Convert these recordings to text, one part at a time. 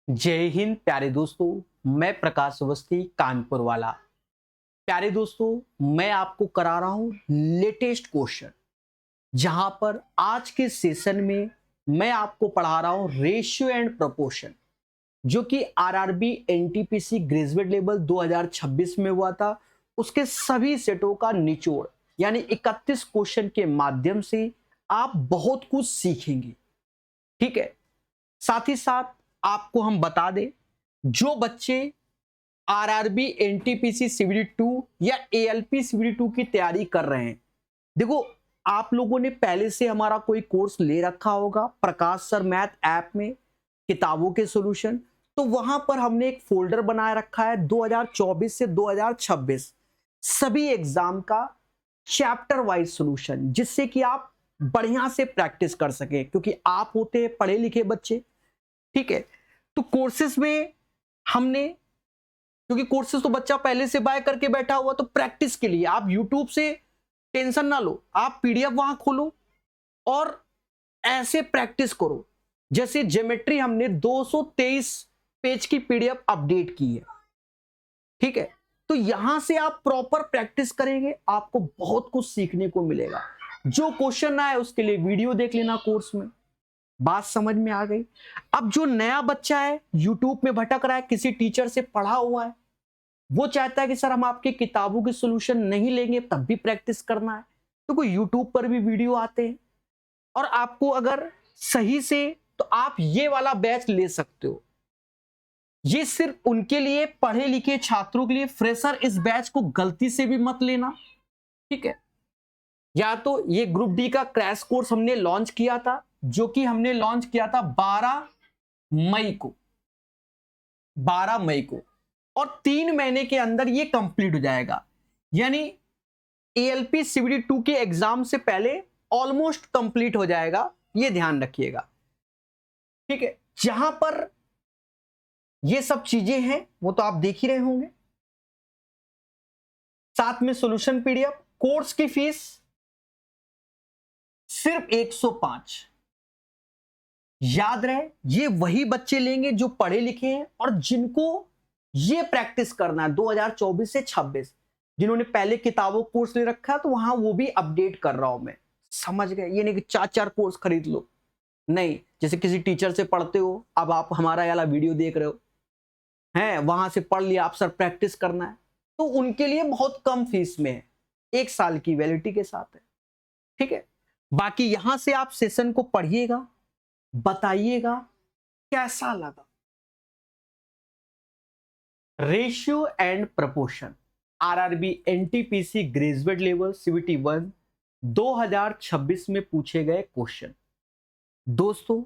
जय हिंद प्यारे दोस्तों। मैं प्रकाश अवस्थी कानपुर वाला। प्यारे दोस्तों, मैं आपको करा रहा हूं लेटेस्ट क्वेश्चन, जहां पर आज के सेशन में मैं आपको पढ़ा रहा हूं रेशियो एंड प्रोपोर्शन, जो कि आरआरबी एनटीपीसी ग्रेजुएट लेवल 2026 में हुआ था। उसके सभी सेटों का निचोड़ यानी 31 क्वेश्चन के माध्यम से आप बहुत कुछ सीखेंगे। ठीक है। साथ ही साथ आपको हम बता दें, जो बच्चे आरआरबी एनटीपीसी सीबीडी 2 या एएलपी सीबीडी 2 की तैयारी कर रहे हैं, देखो आप लोगों ने पहले से हमारा कोई कोर्स ले रखा होगा प्रकाश सर मैथ ऐप में, किताबों के सॉल्यूशन। तो वहां पर हमने एक फोल्डर बनाए रखा है 2024 से 2026 सभी एग्जाम का चैप्टर वाइज सॉल्यूशन, जिससे कि आप बढ़िया से प्रैक्टिस कर सके, क्योंकि आप होते हैं पढ़े लिखे बच्चे। ठीक है। तो कोर्सेज में हमने, क्योंकि कोर्सेज तो बच्चा पहले से बाय करके बैठा हुआ, तो प्रैक्टिस के लिए आप यूट्यूब से टेंशन ना लो, आप पीडीएफ वहां खोलो और ऐसे प्रैक्टिस करो। जैसे ज्योमेट्री हमने 223 पेज की पीडीएफ अपडेट की है। ठीक है। तो यहां से आप प्रॉपर प्रैक्टिस करेंगे, आपको बहुत कुछ सीखने को मिलेगा। जो क्वेश्चन आए उसके लिए वीडियो देख लेना कोर्स में। बात समझ में आ गई। अब जो नया बच्चा है, यूट्यूब में भटक रहा है, किसी टीचर से पढ़ा हुआ है, वो चाहता है कि सर हम आपकी किताबों के सॉल्यूशन नहीं लेंगे तब भी प्रैक्टिस करना है, तो कोई यूट्यूब पर भी वीडियो आते हैं। और आपको अगर सही से, तो आप ये वाला बैच ले सकते हो। ये सिर्फ उनके लिए, पढ़े लिखे छात्रों के लिए। फ्रेशर इस बैच को गलती से भी मत लेना। ठीक है। या तो ये ग्रुप डी का क्रैश कोर्स हमने लॉन्च किया था, जो कि हमने लॉन्च किया था 12 मई को, 12 मई को, और 3 महीने के अंदर ये कंप्लीट हो जाएगा। यानी एएलपी सीबीडी 2 के एग्जाम से पहले ऑलमोस्ट कंप्लीट हो जाएगा, ये ध्यान रखिएगा। ठीक है। जहां पर ये सब चीजें हैं वो तो आप देख ही रहे होंगे, साथ में सॉल्यूशन पीडीएफ। कोर्स की फीस सिर्फ 105। याद रहे, ये वही बच्चे लेंगे जो पढ़े लिखे हैं और जिनको ये प्रैक्टिस करना है 2024 से 26। जिन्होंने पहले किताबों कोर्स ले रखा है, तो वहां वो भी अपडेट कर रहा हूं मैं। समझ गए? ये नहीं कि 4-4 कोर्स खरीद लो, नहीं। जैसे किसी टीचर से पढ़ते हो, अब आप हमारा वाला वीडियो देख रहे हो, हैं वहां से पढ़ लिया, आप सर प्रैक्टिस करना है, तो उनके लिए बहुत कम फीस में है, 1 साल की वैलिडिटी के साथ है। ठीक है। बाकी यहां से आप सेशन को पढ़िएगा, बताइएगा कैसा लगा। Ratio and proportion, RRB NTPC graduate level CBT 1 2026 में पूछे गए क्वेश्चन। दोस्तों,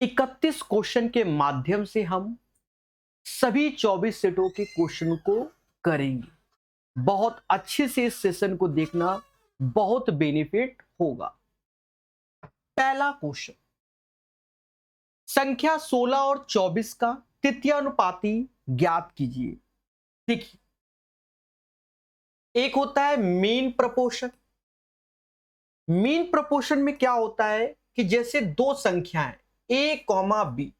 31 क्वेश्चन के माध्यम से हम सभी 24 सेटों के क्वेश्चन को करेंगे। बहुत अच्छे से इस सेशन को देखना, बहुत बेनिफिट होगा। पहला क्वेश्चन, संख्या 16 और 24 का तृतीयानुपाती ज्ञात कीजिए। देखिए, एक होता है मीन प्रपोर्शन। मीन प्रपोर्शन में क्या होता है कि जैसे दो संख्याएं a कॉमा बी,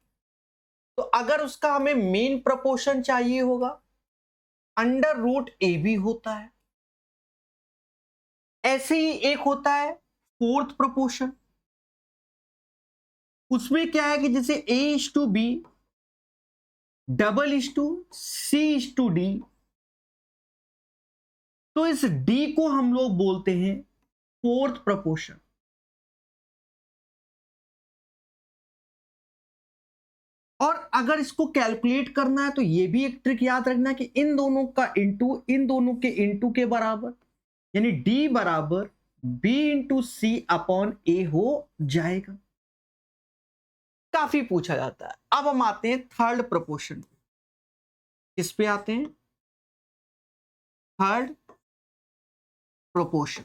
तो अगर उसका हमें मीन प्रपोर्शन चाहिए होगा, अंडर रूट ए बी होता है। ऐसे ही एक होता है फोर्थ प्रपोर्शन। उसमें क्या है कि जैसे a is to B, double is to C is to D, तो इस डी को हम लोग बोलते हैं फोर्थ प्रपोर्शन। और अगर इसको कैलकुलेट करना है, तो ये भी एक ट्रिक याद रखना कि इन दोनों का इंटू इन दोनों के इंटू के बराबर, यानी डी बराबर बी इंटू सी अपॉन ए हो जाएगा। काफी पूछा जाता है। अब हम आते हैं थर्ड प्रपोर्शन। किस पे आते हैं? Third proportion.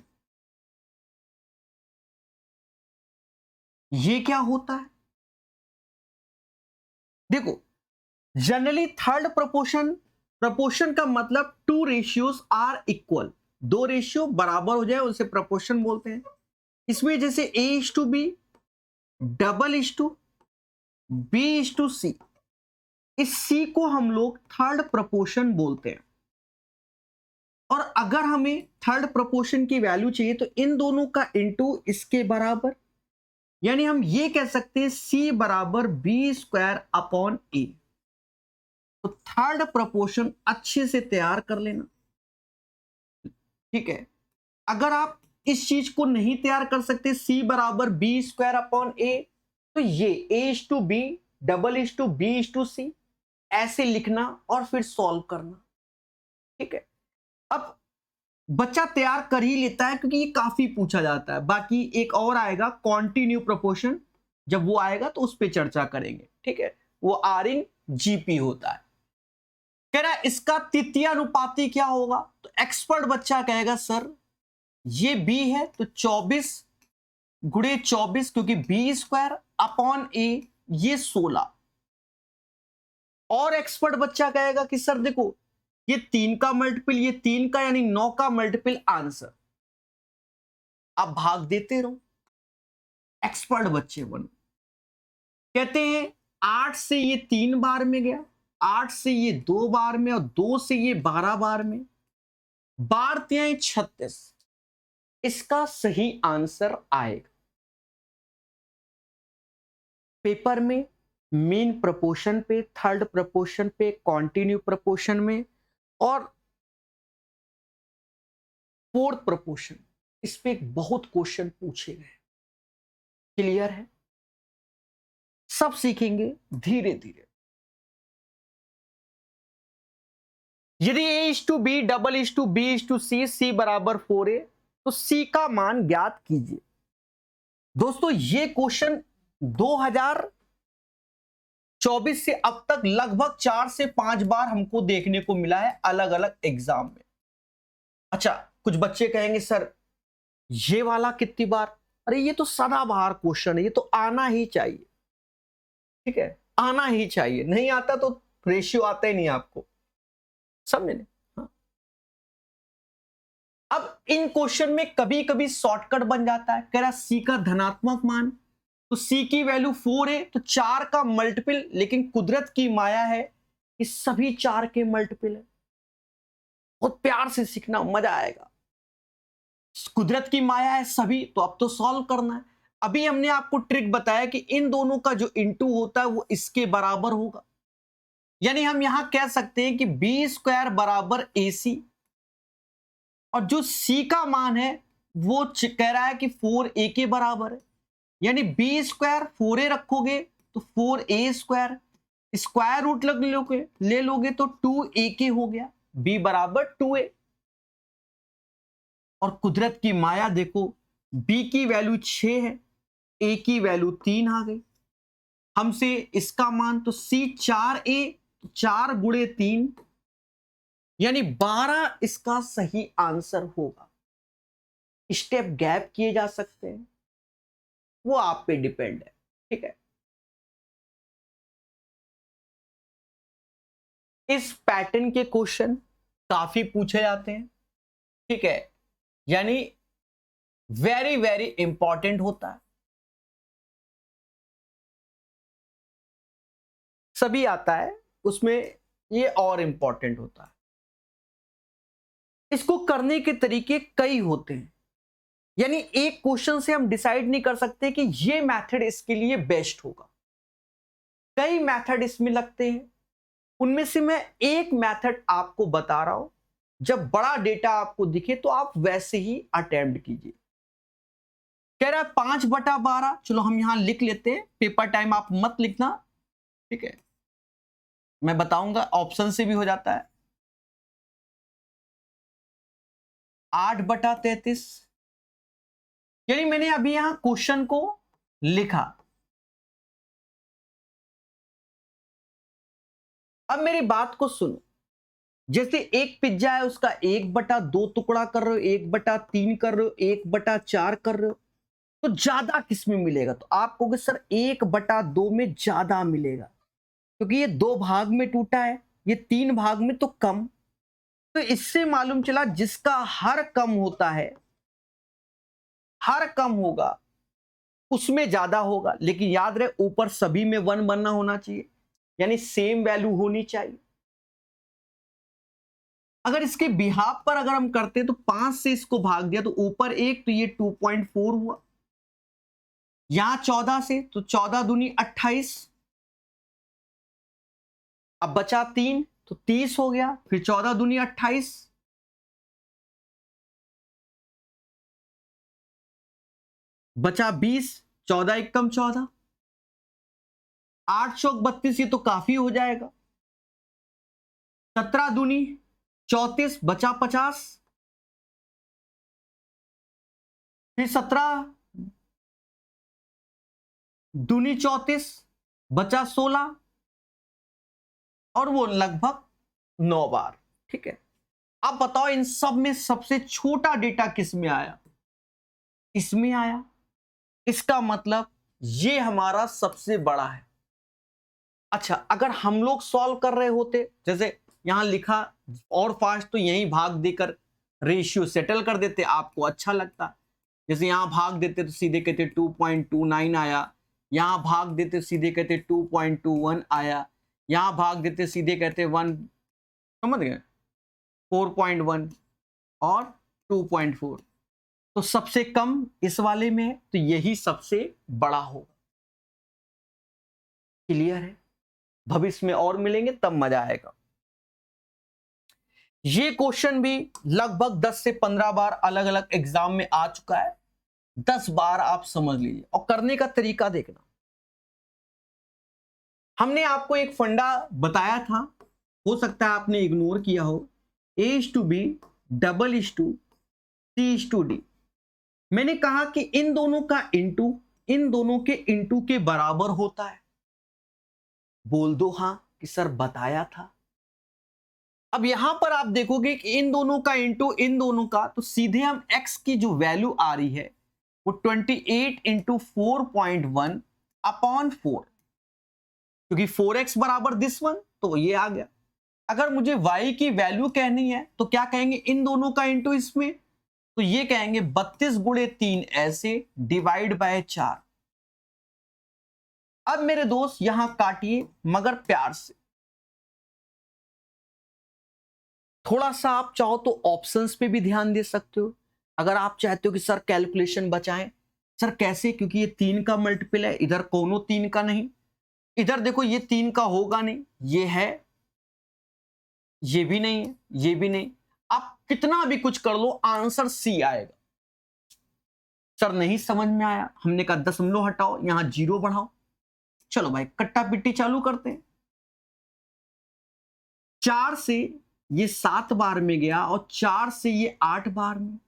ये क्या होता है? देखो, जनरली थर्ड प्रपोर्शन, प्रपोर्शन का मतलब टू रेशियोज आर इक्वल, दो रेशियो बराबर हो जाए उसे प्रपोर्शन बोलते हैं। इसमें जैसे A is to B, double is to B is to C, इस सी को हम लोग थर्ड प्रपोर्शन बोलते हैं। और अगर हमें थर्ड प्रपोर्शन की वैल्यू चाहिए तो इन दोनों का इंटू इसके बराबर, यानी हम ये कह सकते हैं सी बराबर बी स्क्वायर अपॉन ए। तो थर्ड प्रपोर्शन अच्छे से तैयार कर लेना, ठीक है। अगर आप इस चीज को नहीं तैयार कर सकते सी बराबर बी स्क्वायर अपॉन ए, तो ये A is to B double is to B is to C ऐसे लिखना और फिर सॉल्व करना, ठीक है। अब बच्चा तैयार कर ही लेता है क्योंकि ये काफी पूछा जाता है। बाकी एक और आएगा कॉन्टिन्यू प्रोपोर्शन, जब वो आएगा तो उस पर चर्चा करेंगे, ठीक है। वो आर इन जीपी होता है। कह रहा है इसका तृतीय अनुपाती क्या होगा, तो एक्सपर्ट बच्चा कहेगा सर ये बी है तो 24 गुणे 24, क्योंकि बी स्क्वायर अपॉन ए ये 16। और एक्सपर्ट बच्चा कहेगा कि सर देखो ये 3 का मल्टीपल ये 3 का, यानी 9 का मल्टीपल आंसर। आप भाग देते रहो, एक्सपर्ट बच्चे बनो। कहते हैं 8 से ये 3 बार में गया, 8 से ये 2 बार में, और 2 से ये 12 बार में, बार 36। इसका सही आंसर आएगा। पेपर में मीन प्रपोर्शन पे, थर्ड प्रपोर्शन पे, कॉन्टिन्यू प्रपोर्शन में और फोर्थ प्रपोर्शन, इस पे बहुत क्वेश्चन पूछे गए। क्लियर है? सब सीखेंगे धीरे धीरे। यदि A is to B double is to B is to C, C बराबर 4a, तो सी का मान ज्ञात कीजिए। दोस्तों ये क्वेश्चन 2024 से अब तक लगभग 4 से 5 बार हमको देखने को मिला है अलग अलग एग्जाम में। अच्छा, कुछ बच्चे कहेंगे सर ये वाला कितनी बार, अरे ये तो सदाबहार क्वेश्चन है, ये तो आना ही चाहिए, ठीक है, आना ही चाहिए। नहीं आता तो रेशियो आता ही नहीं आपको, समझे? हाँ। अब इन क्वेश्चन में कभी कभी शॉर्टकट बन जाता है। कह रहा सी का धनात्मक मान, तो सी की वैल्यू 4 है तो 4 का मल्टीपल, लेकिन कुदरत की माया है कि सभी 4 के मल्टीपल है। बहुत प्यार से सीखना, मजा आएगा। कुदरत की माया है सभी, तो अब तो सॉल्व करना है। अभी हमने आपको ट्रिक बताया कि इन दोनों का जो इंटू होता है वो इसके बराबर होगा, यानी हम यहां कह सकते हैं कि बी स्क्वायर बराबर ए सी, और जो सी का मान है वो कह रहा है कि 4a के बराबर है, यानी बी स्क्वायर 4a रखोगे तो 4a स्क्वायर, स्क्वायर रूट ले लोगे तो 2a के हो गया, b बराबर 2a। और कुदरत की माया देखो, b की वैल्यू 6 है, a की वैल्यू 3 आ गई। हमसे इसका मान तो c 4a, 4 गुणे 3 यानी 12 इसका सही आंसर होगा। स्टेप गैप किए जा सकते हैं, वो आप पे डिपेंड है, ठीक है। इस पैटर्न के क्वेश्चन काफी पूछे जाते हैं, ठीक है, यानी वेरी वेरी इंपॉर्टेंट होता है। सभी आता है उसमें, ये और इंपॉर्टेंट होता है। इसको करने के तरीके कई होते हैं, यानी एक क्वेश्चन से हम डिसाइड नहीं कर सकते कि ये मेथड इसके लिए बेस्ट होगा। कई मेथड इसमें लगते हैं, उनमें से मैं एक मेथड आपको बता रहा हूं। जब बड़ा डेटा आपको दिखे तो आप वैसे ही अटेम्प्ट कीजिए। कह रहा है 5/12, चलो हम यहां लिख लेते हैं, पेपर टाइम आप मत लिखना, ठीक है, मैं बताऊंगा, ऑप्शन से भी हो जाता है। 8/33, यानी मैंने अभी यहां क्वेश्चन को लिखा। अब मेरी बात को सुनो, जैसे एक पिज्जा है उसका 1/2 टुकड़ा कर रहे हो, 1/3 कर रहे हो, 1/4 कर रहे हो, तो ज्यादा किस में मिलेगा? तो आप कहोगे सर 1/2 में ज्यादा मिलेगा, क्योंकि ये 2 भाग में टूटा है, ये 3 भाग में तो कम। तो इससे मालूम चला जिसका हर कम होता है, हर कम होगा उसमें ज्यादा होगा। लेकिन याद रहे ऊपर सभी में 1 बनना होना चाहिए। यानी सेम वैल्यू होनी चाहिए। अगर इसके बिहाफ पर अगर हम करते हैं तो 5 से इसको भाग दिया तो ऊपर 1 तो ये 2.4 हुआ, यहां 14 से तो 14 दूनी 28, अब बचा 3 तो 30 हो गया, फिर 14 दूनी 28, बचा 20, 14 एकम 14, 8 चौक 32, ये तो काफी हो जाएगा, 17 दूनी 34, बचा 50, फिर 17 दूनी 34, बचा 16, और वो लगभग 9 बार। ठीक है, अब बताओ इन सब में सबसे छोटा डेटा किस में आया? इसमें आया। इसका मतलब ये हमारा सबसे बड़ा है। अच्छा, अगर हम लोग सॉल्व कर रहे होते, जैसे यहां लिखा और फास्ट, तो यहीं भाग देकर रेशियो सेटल कर देते, आपको अच्छा लगता। जैसे यहां भाग देते तो सीधे कहते 2.29 आया, यहां भाग देते सीधे कहते 2.21 आया, यहां भाग देते सीधे कहते 1, समझ गए, 4.1 और 2.4। तो सबसे कम इस वाले में है, तो यही सबसे बड़ा होगा। क्लियर है? भविष्य में और मिलेंगे तब मजा आएगा। ये क्वेश्चन भी लगभग 10 से 15 बार अलग अलग एग्जाम में आ चुका है। 10 बार आप समझ लीजिए, और करने का तरीका देखना। हमने आपको एक फंडा बताया था, हो सकता है आपने इग्नोर किया हो, A:B C:D। मैंने कहा कि इन दोनों का इंटू इन दोनों के इंटू के बराबर होता है। बोल दो हां कि सर बताया था। अब यहां पर आप देखोगे कि इन दोनों का इंटू इन दोनों का, तो सीधे हम x की जो वैल्यू आ रही है वो 28 इंटू 4.1 अपॉन 4, क्योंकि 4x बराबर दिस वन, तो ये आ गया। अगर मुझे y की वैल्यू कहनी है तो क्या कहेंगे, इन दोनों का इंटू इसमें, तो ये कहेंगे 32 गुणे 3 ऐसे डिवाइड बाय 4। अब मेरे दोस्त यहां काटिए मगर प्यार से। थोड़ा सा आप चाहो तो ऑप्शंस पे भी ध्यान दे सकते हो। अगर आप चाहते हो कि सर कैलकुलेशन बचाएं, सर कैसे, क्योंकि ये 3 का मल्टीपल है, इधर कोनो 3 का नहीं, इधर देखो ये 3 का होगा नहीं, ये है, ये भी नहीं है, ये भी नहीं। आप कितना भी कुछ कर लो आंसर सी आएगा। सर नहीं समझ में आया, हमने कहा दशमलव हटाओ, यहां 0 बढ़ाओ। चलो भाई कट्टा पिट्टी चालू करते हैं। 4 से ये 7 बार में गया और 4 से ये 8 बार में,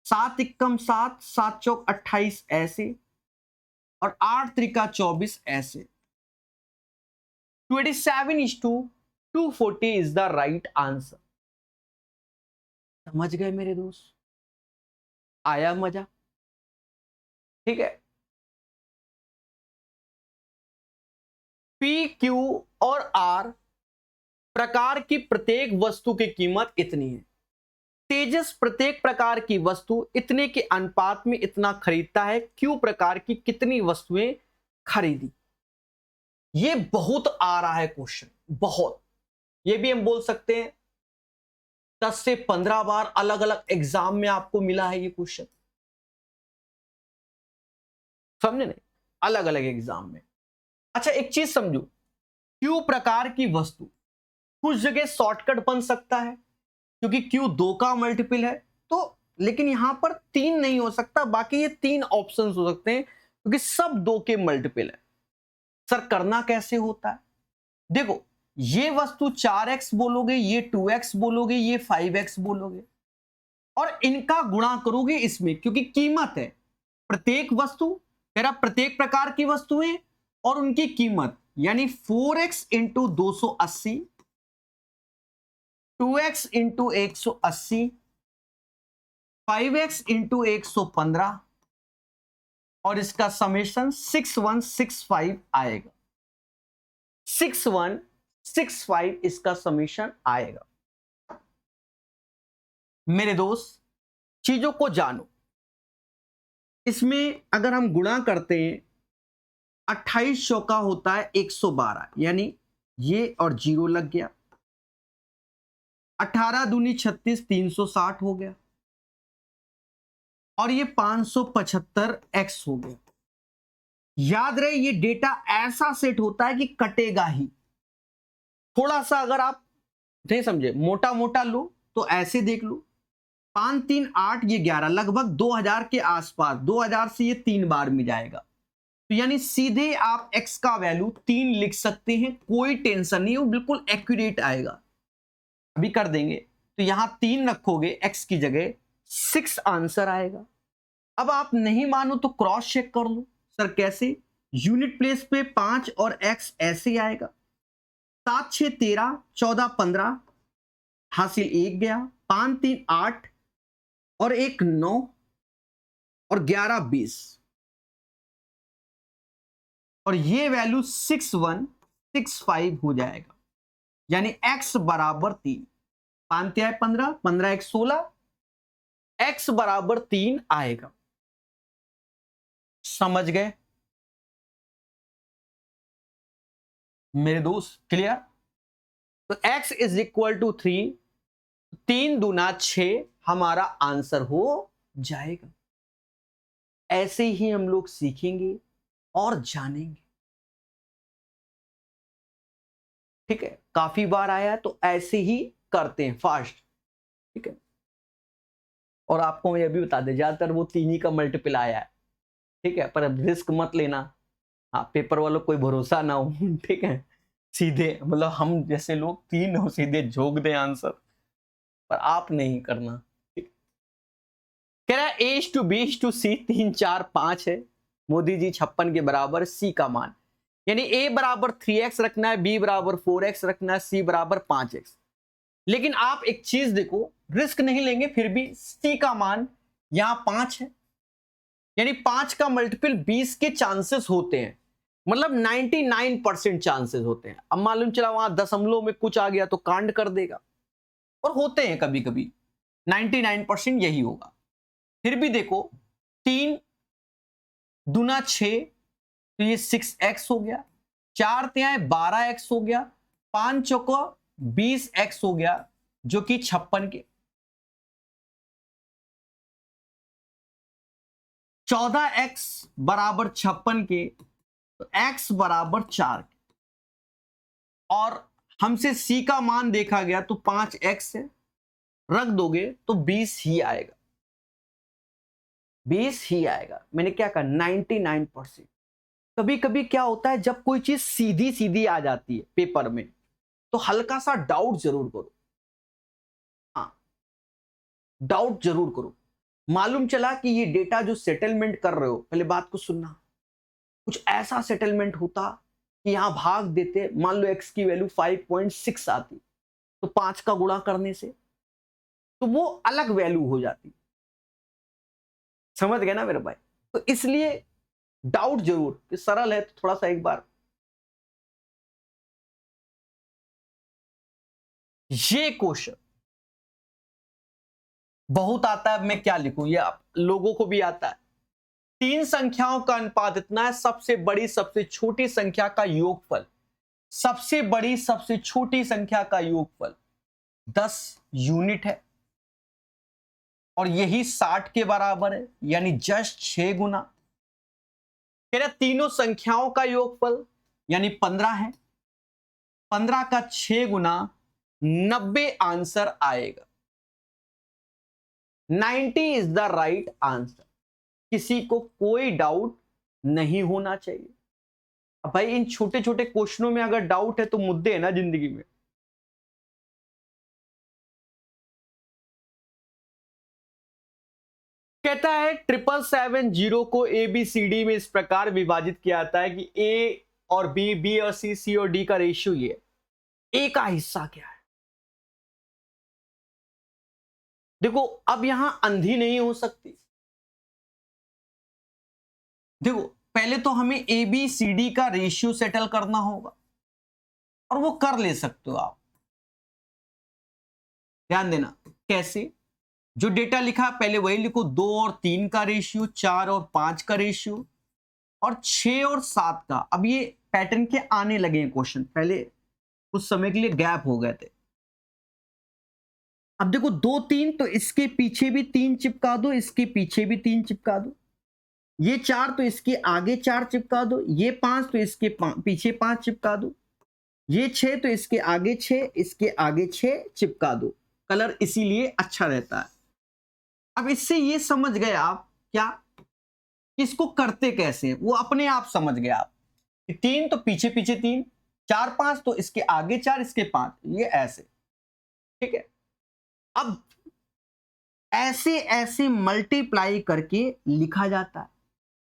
7 एकम 7, 7 चौक 28 ऐसे, और 8 त्रिका 24 ऐसे। 27:240 इज द राइट आंसर। समझ गए मेरे दोस्त? आया मजा? ठीक है। पी, क्यू और आर प्रकार की प्रत्येक वस्तु की कीमत इतनी है। तेजस प्रत्येक प्रकार की वस्तु इतने के अनुपात में इतना खरीदता है, क्यू प्रकार की कितनी वस्तुएं खरीदी। ये बहुत आ रहा है क्वेश्चन, बहुत। ये भी हम बोल सकते हैं 10 से 15 बार अलग अलग एग्जाम में आपको मिला है ये क्वेश्चन, समझे नहीं, अलग अलग एग्जाम में। अच्छा एक चीज समझो, क्यू प्रकार की वस्तु कुछ जगह शॉर्टकट बन सकता है क्योंकि क्यू 2 का मल्टीपल है, तो लेकिन यहां पर 3 नहीं हो सकता, बाकी ये 3 ऑप्शन हो सकते हैं क्योंकि सब 2 के मल्टीपल है। सर करना कैसे होता है? देखो ये वस्तु 4x बोलोगे, ये 2x बोलोगे, ये 5x बोलोगे, और इनका गुणा करोगे इसमें, क्योंकि कीमत है प्रत्येक वस्तु, तेरा प्रत्येक प्रकार की वस्तुएं और उनकी कीमत, यानी 4x into 280, 2x into 180, 5x into 115, और इसका समेशन 6165 आएगा। 6165 इसका समेशन आएगा। मेरे दोस्त चीजों को जानो, इसमें अगर हम गुणा करते हैं 28 चौका होता है 112, यानी ये और 0 लग गया। 18 दूनी 36, 360 हो गया, और ये 575 x हो गया। याद रहे ये डेटा ऐसा सेट होता है कि कटेगा ही। थोड़ा सा अगर आप नहीं समझे, मोटा मोटा लो तो ऐसे देख लो, 5 3 8, ये 11, लगभग 2000 के आसपास। 2000 से ये 3 बार में जाएगा, तो यानी सीधे आप x का वैल्यू 3 लिख सकते हैं, कोई टेंशन नहीं, वो बिल्कुल एक्यूरेट आएगा। अभी कर देंगे, तो यहां 3 रखोगे x की जगह, 6 आंसर आएगा। अब आप नहीं मानो तो क्रॉस चेक कर लो, सर कैसे? यूनिट प्लेस पे 5 और x ऐसे आएगा, 7 6 13, 14 15, हासिल 1 गया, 5 3 8, और 1 9, और 11 20, और ये वैल्यू 6165 हो जाएगा, यानी x बराबर 3। 5 3 15, 15 1 16, x बराबर 3 आएगा। समझ गए मेरे दोस्त? क्लियर? तो x इज इक्वल टू 3, 3 दूना 6 हमारा आंसर हो जाएगा। ऐसे ही हम लोग सीखेंगे और जानेंगे। ठीक है, काफी बार आया तो ऐसे ही करते हैं फास्ट। ठीक है, और आपको मैं ये भी बता दें, ज्यादातर वो 3 ही का मल्टीपल आया है। ठीक है, पर अब रिस्क मत लेना। हाँ, पेपर वालों कोई भरोसा ना हो। ठीक है, सीधे मतलब हम जैसे लोग 3 हो सीधे झोंक दें आंसर, पर आप नहीं करना। ठीक, कह रहा है A/B/C 3 4 5 है, मोदी जी 56 के बराबर, C का मान, यानी A बराबर 3x रखना है, B बराबर 4x रखना है, C बराबर 5x। लेकिन आप एक चीज देखो, रिस्क नहीं लेंगे, फिर भी C का मान यहां 5 है, यानी 5 का मल्टीपल 20 के चांसेस होते हैं, मतलब 99% चांसेस होते हैं। अब मालूम चला वहां दशमलव में कुछ आ गया तो कांड कर देगा, और होते हैं कभी कभी, 99% यही होगा। फिर भी देखो, 3 दूना 6, तो ये 6x हो गया, 4 तिहाई 12x हो गया, 5 चौको 20x हो गया, जो कि 56 के, 14x बराबर 56 के, तो x बराबर 4 के, और हमसे C का मान देखा गया तो 5x है, रख दोगे तो 20 ही आएगा, 20 ही आएगा। मैंने क्या कहा, 99%। कभी कभी क्या होता है, जब कोई चीज सीधी सीधी आ जाती है पेपर में, तो हल्का सा डाउट जरूर करो। हाँ, डाउट जरूर करो। मालूम चला कि ये डेटा जो सेटलमेंट कर रहे हो, पहले बात को सुनना, कुछ ऐसा सेटलमेंट होता कि यहां भाग देते, मान लो x की वैल्यू 5.6 आती, तो 5 का गुणा करने से तो वो अलग वैल्यू हो जाती। समझ गए ना मेरे भाई? तो इसलिए डाउट जरूर, कि सरल है तो थोड़ा सा एक बार ये क्वेश्चन बहुत आता है। मैं क्या लिखूं, ये आप लोगों को भी आता है। 3 संख्याओं का अनुपात इतना है, सबसे बड़ी सबसे छोटी संख्या का योगफल, सबसे बड़ी सबसे छोटी संख्या का योगफल 10 यूनिट है, और यही 60 के बराबर है, यानी जस्ट 6 गुना। कह रहे तीनों संख्याओं का योगफल यानी 15 है, 15 का 6 गुना 90 आंसर आएगा। 90 इज द राइट आंसर, किसी को कोई डाउट नहीं होना चाहिए। अब भाई इन छोटे छोटे क्वेश्चनों में अगर डाउट है तो मुद्दे है ना जिंदगी में। कहता है 777 को ABCD में इस प्रकार विभाजित किया जाता है कि A और B, B और C और D का रेशियो ये, A का हिस्सा क्या है? देखो अब यहां अंधी नहीं हो सकती। देखो पहले तो हमें ABCD का रेशियो सेटल करना होगा, और वो कर ले सकते हो आप। ध्यान देना कैसे, जो डेटा लिखा पहले वही लिखो, 2 और 3 का रेशियो, 4 और 5 का रेशियो, और 6 और 7 का, अब ये पैटर्न के आने लगे हैं क्वेश्चन, पहले कुछ समय के लिए गैप हो गए थे। अब देखो 2 3, तो इसके पीछे भी 3 चिपका दो, इसके पीछे भी 3 चिपका दो, ये 4 तो इसके आगे 4 चिपका दो, ये 5 तो इसके पीछे 5 चिपका दो, ये 6 तो इसके आगे 6, इसके आगे 6 चिपका दो। कलर इसीलिए अच्छा रहता है। अब इससे ये समझ गए आप क्या, इसको करते कैसे हैं, वो अपने आप समझ गए आप। 3 तो पीछे पीछे 3, 4 5 तो इसके आगे 4, इसके 5, ये ऐसे, ठीक है। अब ऐसे ऐसे मल्टीप्लाई करके लिखा जाता है,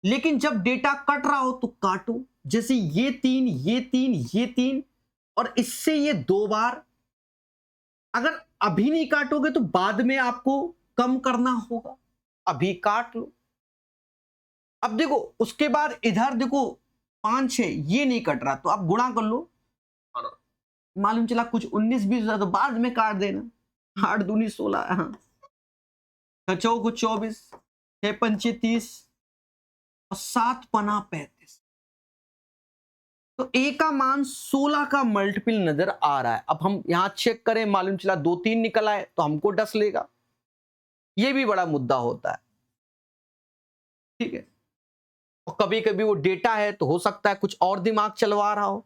लेकिन जब डेटा कट रहा हो तो काटो, जैसे ये 3 ये 3 ये 3, और इससे ये 2 बार। अगर अभी नहीं काटोगे तो बाद में आपको कम करना होगा, अभी काट लो। अब देखो उसके बाद इधर देखो 5 6 ये नहीं कट रहा, तो आप गुणा कर लो, और मालूम चला कुछ 19 20 तो बाद में काट देना। 8 दूनी 16, हाँ, 4 24, 6 पंचे 30 और 7 पना 35। तो ए का मान 16 का मल्टीपल नजर आ रहा है। अब हम यहां चेक करें, मालूम चला 2 3 निकल आए तो हमको डस लेगा, ये भी बड़ा मुद्दा होता है, ठीक है। और कभी कभी वो डेटा है तो हो सकता है कुछ और दिमाग चलवा रहा हो।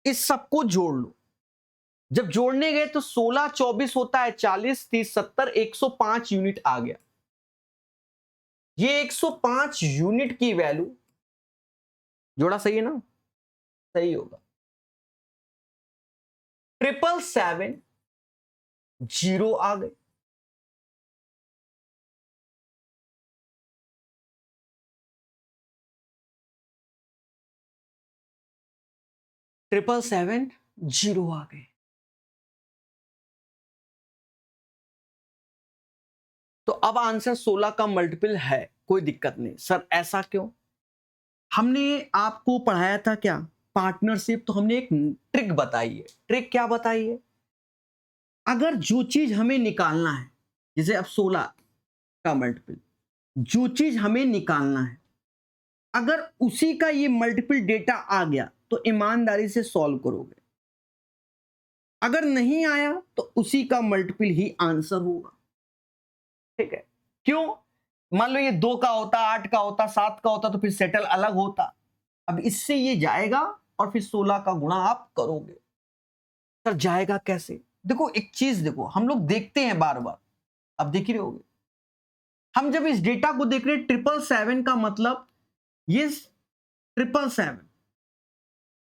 इस सबको जोड़ लो, जब जोड़ने गए तो 16 24 होता है 40 30 70, 105 यूनिट आ गया। ये 105 यूनिट की वैल्यू जोड़ा सही है ना, सही होगा। 777 जीरो आ गए। ट्रिपल सेवन जीरो आ गए। तो अब आंसर 16 का मल्टीपल है, कोई दिक्कत नहीं। सर ऐसा क्यों? हमने आपको पढ़ाया था क्या, पार्टनरशिप, तो हमने एक ट्रिक बताई है। ट्रिक क्या बताई है? अगर जो चीज हमें निकालना है, जैसे अब 16 का मल्टीपल, जो चीज हमें निकालना है, अगर उसी का ये मल्टीपल डेटा आ गया तो ईमानदारी से सॉल्व करोगे, अगर नहीं आया तो उसी का मल्टीपल ही आंसर होगा, ठीक है। क्यों? मान लो ये 2 का होता, 8 का होता, 7 का होता तो फिर सेटल अलग होता। अब इससे ये जाएगा और फिर 16 का गुणा आप करोगे। सर जाएगा कैसे? देखो एक चीज देखो, हम लोग देखते हैं बार बार, अब देख ही रहे होगे, हम जब इस डेटा को देख रहे हैं 777 का मतलब ये 777,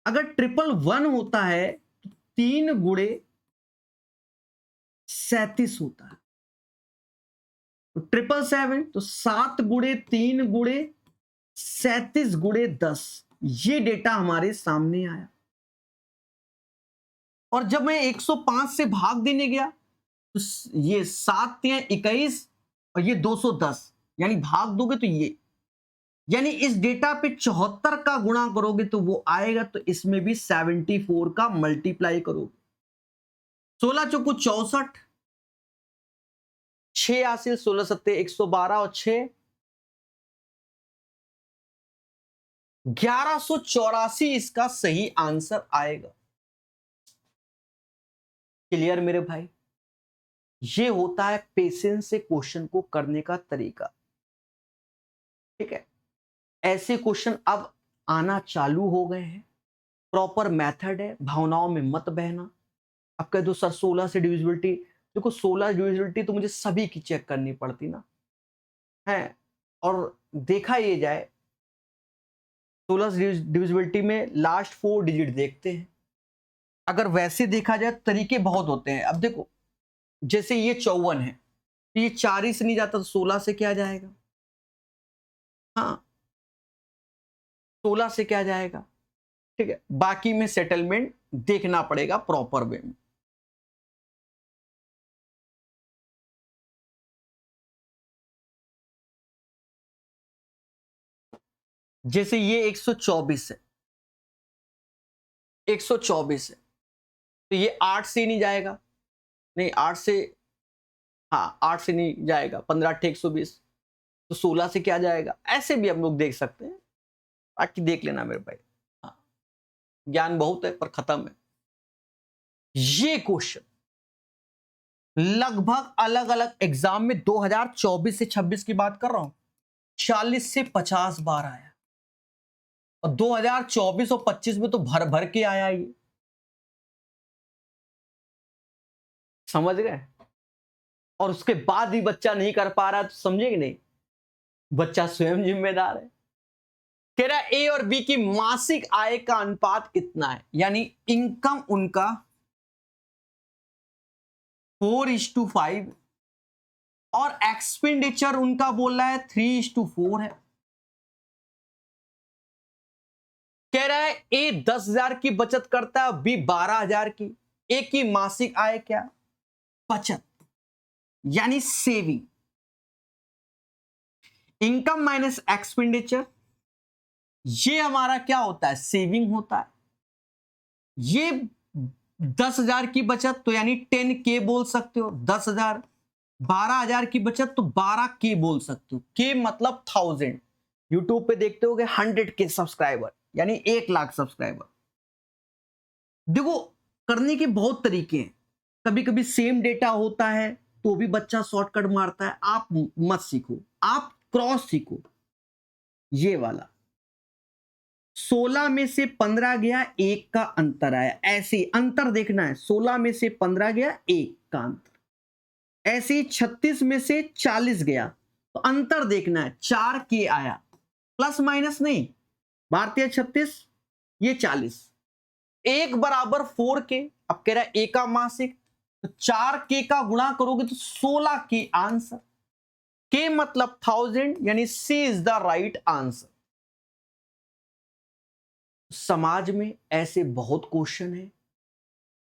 अगर 111 होता है तो 3 गुणे 37 होता है, तो 777 तो 7 गुणे 3 गुणे 37 गुणे 10, ये डेटा हमारे सामने आया। और जब मैं 105 से भाग देने गया तो ये 7 या 21 और ये 210, यानी भाग दोगे तो ये, यानी इस डेटा पे 74 का गुणा करोगे तो वो आएगा, तो इसमें भी 74 का मल्टीप्लाई करोगे। 16 चौको 64, 6 हासिल 16 सत्ते 112 और 6 1184 इसका सही आंसर आएगा। क्लियर मेरे भाई? ये होता है पेशेंस से क्वेश्चन को करने का तरीका, ठीक है। ऐसे क्वेश्चन अब आना चालू हो गए हैं, प्रॉपर मेथड है, भावनाओं में मत बहना। अब कह दो सर 16 से डिविजिबिलिटी, देखो 16 डिविजिबिलिटी तो मुझे सभी की चेक करनी पड़ती ना है, और देखा ये जाए 16 डिविजिबिलिटी में लास्ट 4 डिजिट देखते हैं। अगर वैसे देखा जाए तरीके बहुत होते हैं। अब देखो जैसे ये 54 है, तो ये 4 ही से नहीं जाता तो 16 से क्या जाएगा? हाँ 16 से क्या जाएगा, ठीक है। बाकी में सेटलमेंट देखना पड़ेगा प्रॉपर वे में। जैसे ये 124 है, 124 है, तो ये 8 से नहीं जाएगा, नहीं 8 से, हाँ 8 से नहीं जाएगा, 15 8 120, तो 16 से क्या जाएगा? ऐसे भी हम लोग देख सकते हैं, बाकी देख लेना मेरे भाई। हाँ, ज्ञान बहुत है पर खत्म है। ये क्वेश्चन लगभग अलग अलग एग्जाम में 2024 से 26 की बात कर रहा हूं 40 से 50 बार आया, और 2024 और 25 में तो भर भर के आया ये। समझ गए? और उसके बाद भी बच्चा नहीं कर पा रहा है तो समझे कि नहीं, बच्चा स्वयं जिम्मेदार है। कह रहा है ए और बी की मासिक आय का अनुपात कितना है, यानी इनकम उनका 4:5 और एक्सपेंडिचर उनका बोल रहा है 3:4 है। कह रहा है ए 10,000 की बचत करता है, बी 12,000 की। ए की मासिक आय क्या? बचत, यानी सेविंग। इनकम माइनस एक्सपेंडिचर, ये हमारा क्या होता है? सेविंग होता है। ये 10,000 की बचत तो यानी 10K बोल सकते हो, 10,000। 12,000 की बचत तो 12K बोल सकते हो। के मतलब 1000। यूट्यूब पे देखते होगे 100K सब्सक्राइबर, यानी 1,00,000 सब्सक्राइबर। देखो, करने के बहुत तरीके हैं। कभी कभी सेम डेटा होता है तो भी बच्चा शॉर्टकट मारता है। आप मत सीखो, आप क्रॉस सीखो। ये वाला 16 में से 15 गया, 1 का अंतर आया। ऐसे अंतर देखना है, 16 में से 15 गया, 1 का अंतर। ऐसे ही 36 में से 40 गया तो अंतर देखना है, 4K आया। प्लस माइनस नहीं, भारतीय 36, ये 40, 1 बराबर 4K। अब कह रहा है ए का मासिक, तो 4K का गुणा करोगे तो 16K आंसर। K मतलब 1000, यानी C is the right answer. समाज में ऐसे बहुत क्वेश्चन है,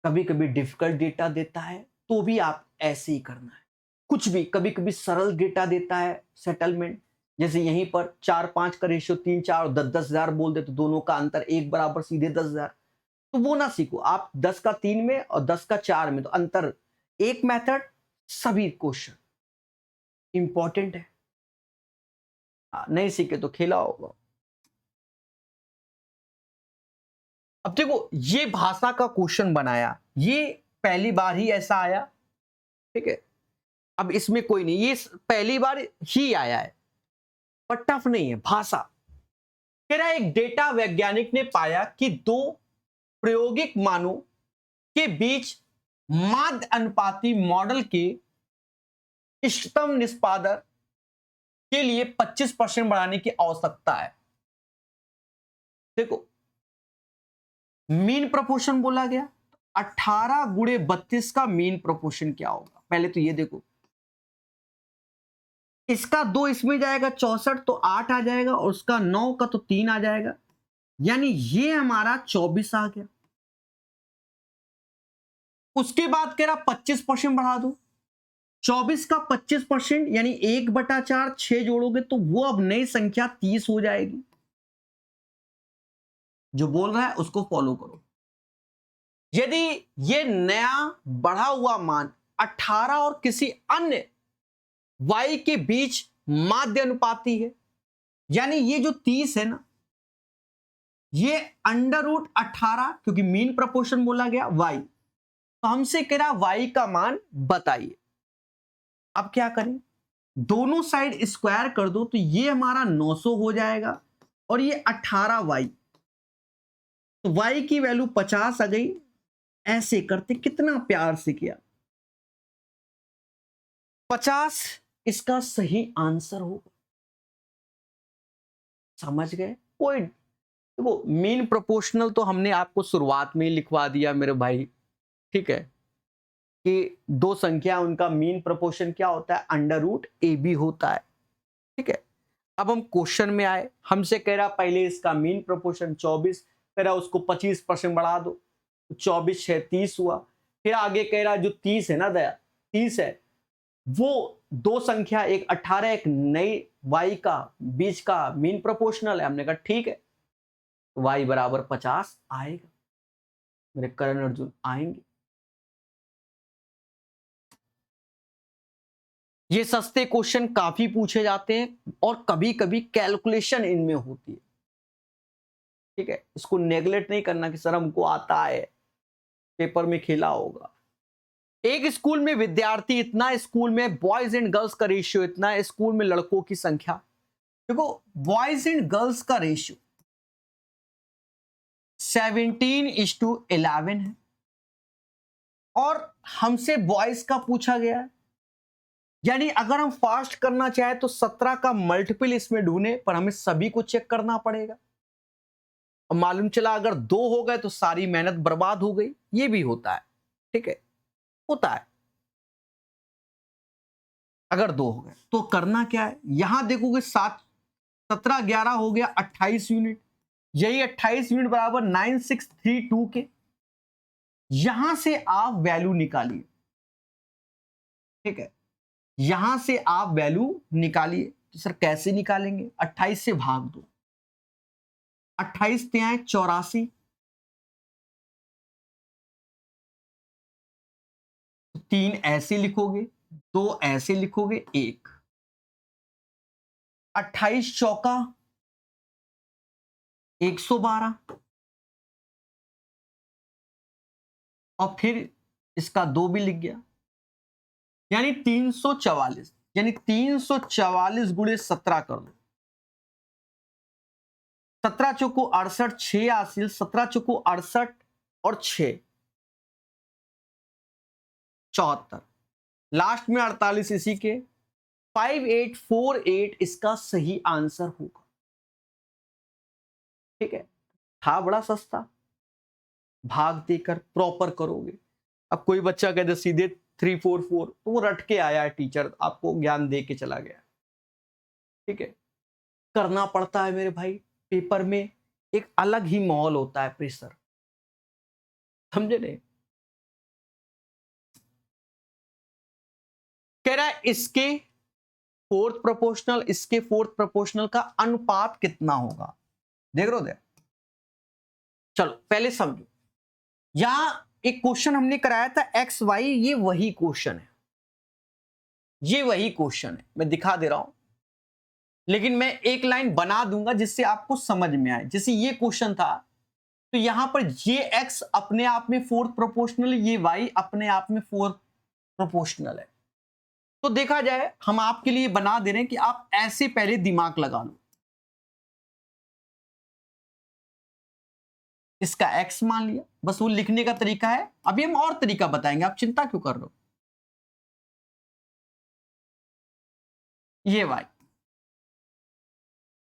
कभी कभी डिफिकल्ट डेटा देता है तो भी आप ऐसे ही करना है। कुछ भी, कभी कभी सरल डेटा देता है सेटलमेंट, जैसे यहीं पर 4-5 का रेशियो 3-4 और 10,000 बोल दे तो दोनों का अंतर 1 बराबर सीधे 10,000, तो वो ना सीखो आप। 10 का 3 में और 10 का 4 में तो अंतर। एक मेथड, सभी क्वेश्चन इंपॉर्टेंट है। नहीं सीखे तो खेला होगा। अब देखो, ये भाषा का क्वेश्चन बनाया, ये पहली बार ही ऐसा आया, ठीक है। अब इसमें कोई नहीं, ये पहली बार ही आया है, पर टफ नहीं है भाषा। कह रहा है एक डेटा वैज्ञानिक ने पाया कि 2 प्रायोगिक मानों के बीच माध्य अनुपाती मॉडल के इष्टतम निष्पादन के लिए 25% बढ़ाने की आवश्यकता है। देखो, मीन प्रोपोर्शन बोला गया, 18 गुणे 32 का मीन प्रोपोर्शन क्या होगा? पहले तो ये देखो, इसका 2 इसमें जाएगा 64 तो 8 आ जाएगा, और उसका 9 का तो 3 आ जाएगा, यानी ये हमारा 24 आ गया। उसके बाद कह रहा 25% बढ़ा दो, 24 का 25% यानी 1/4, 6 जोड़ोगे तो वो अब नई संख्या 30 हो जाएगी। जो बोल रहा है उसको फॉलो करो। यदि ये नया बढ़ा हुआ मान 18 और किसी अन्य y के बीच माध्य अनुपाती है, यानी ये जो 30 है ना, ये √18, क्योंकि मीन प्रोपोर्शन बोला गया y, तो हमसे कह रहा y का मान बताइए। अब क्या करें, दोनों साइड स्क्वायर कर दो तो ये हमारा 900 हो जाएगा, और ये 18y, तो y की वैल्यू 50 आ गई। ऐसे करते, कितना प्यार से किया। 50 इसका सही आंसर होगा। समझ गए? कोई देखो, मीन प्रोपोर्शनल तो हमने आपको शुरुआत में ही लिखवा दिया मेरे भाई, ठीक है, कि 2 संख्या उनका मीन प्रोपोर्शन क्या होता है? √AB होता है, ठीक है। अब हम क्वेश्चन में आए, हमसे कह रहा पहले इसका मीन प्रोपोर्शन 24, कह रहा उसको 25% बढ़ा दो, 24 6 30 हुआ। फिर आगे कह रहा जो 30 है ना दया, 30 है, वो 2 संख्या, एक 18, एक नई y का बीच का मीन प्रोपोर्शनल है। हमने कहा ठीक है, y बराबर 50 आएगा। मेरे करण अर्जुन आएंगे। ये सस्ते क्वेश्चन काफी पूछे जाते हैं और कभी कभी कैलकुलेशन इनमें होती है। ठीक है, इसको नेगलेक्ट नहीं करना कि सर हमको आता है, पेपर में खेला होगा। एक स्कूल में विद्यार्थी इतना, स्कूल में बॉयज एंड गर्ल्स का रेशियो इतना, स्कूल में लड़कों की संख्या, देखो बॉयज एंड गर्ल्स का रेशियो 17:11 है और हमसे बॉयज का पूछा गया है, यानी अगर हम फास्ट करना चाहे तो 17 का मल्टीपल इसमें ढूंढे, पर हमें सभी को चेक करना पड़ेगा। और मालूम चला अगर 2 हो गए तो सारी मेहनत बर्बाद हो गई, ये भी होता है, ठीक है, होता है। अगर 2 हो गए तो करना क्या है, यहां देखोगे 7 17 11 हो गया 28 यूनिट, यही 28 यूनिट बराबर 9632 के, यहां से आप वैल्यू निकालिए, ठीक है, यहां से आप वैल्यू निकालिए। तो सर कैसे निकालेंगे, 28 से भाग दो, 28 त्याए 84, 3 ऐसे लिखोगे, 2 ऐसे लिखोगे, 1 28 चौका 112 और फिर इसका 2 भी लिख गया, यानी 344, यानी 344 गुणे 17 कर दो, 17 चौको 68, 6 हासिल, 17 चौको 68 और 6 74, लास्ट में 48 इसी के, 5848 इसका सही आंसर होगा, ठीक है। था बड़ा सस्ता, भाग देकर प्रॉपर करोगे। अब कोई बच्चा कहते सीधे 344 तो वो रट के आया है, टीचर आपको ज्ञान दे के चला गया, ठीक है। करना पड़ता है मेरे भाई, पेपर में एक अलग ही माहौल होता है, प्रेशर, समझे नहीं। कह रहा है इसके फोर्थ प्रोपोर्शनल, इसके फोर्थ प्रोपोर्शनल का अनुपात कितना होगा, देख रहे हो। चलो पहले समझो, यहां एक क्वेश्चन हमने कराया था एक्स वाई, ये वही क्वेश्चन है, ये वही क्वेश्चन है, मैं दिखा दे रहा हूं, लेकिन मैं एक लाइन बना दूंगा जिससे आपको समझ में आए। जैसे ये क्वेश्चन था तो यहां पर ये एक्स अपने आप में फोर्थ प्रोपोर्शनल, ये वाई अपने आप में फोर्थ प्रोपोर्शनल है। तो देखा जाए, हम आपके लिए बना दे रहे हैं कि आप ऐसे पहले दिमाग लगा लो, इसका एक्स मान लिया, बस वो लिखने का तरीका है, अभी हम और तरीका बताएंगे, आप चिंता क्यों कर रहे हो। ये वाई,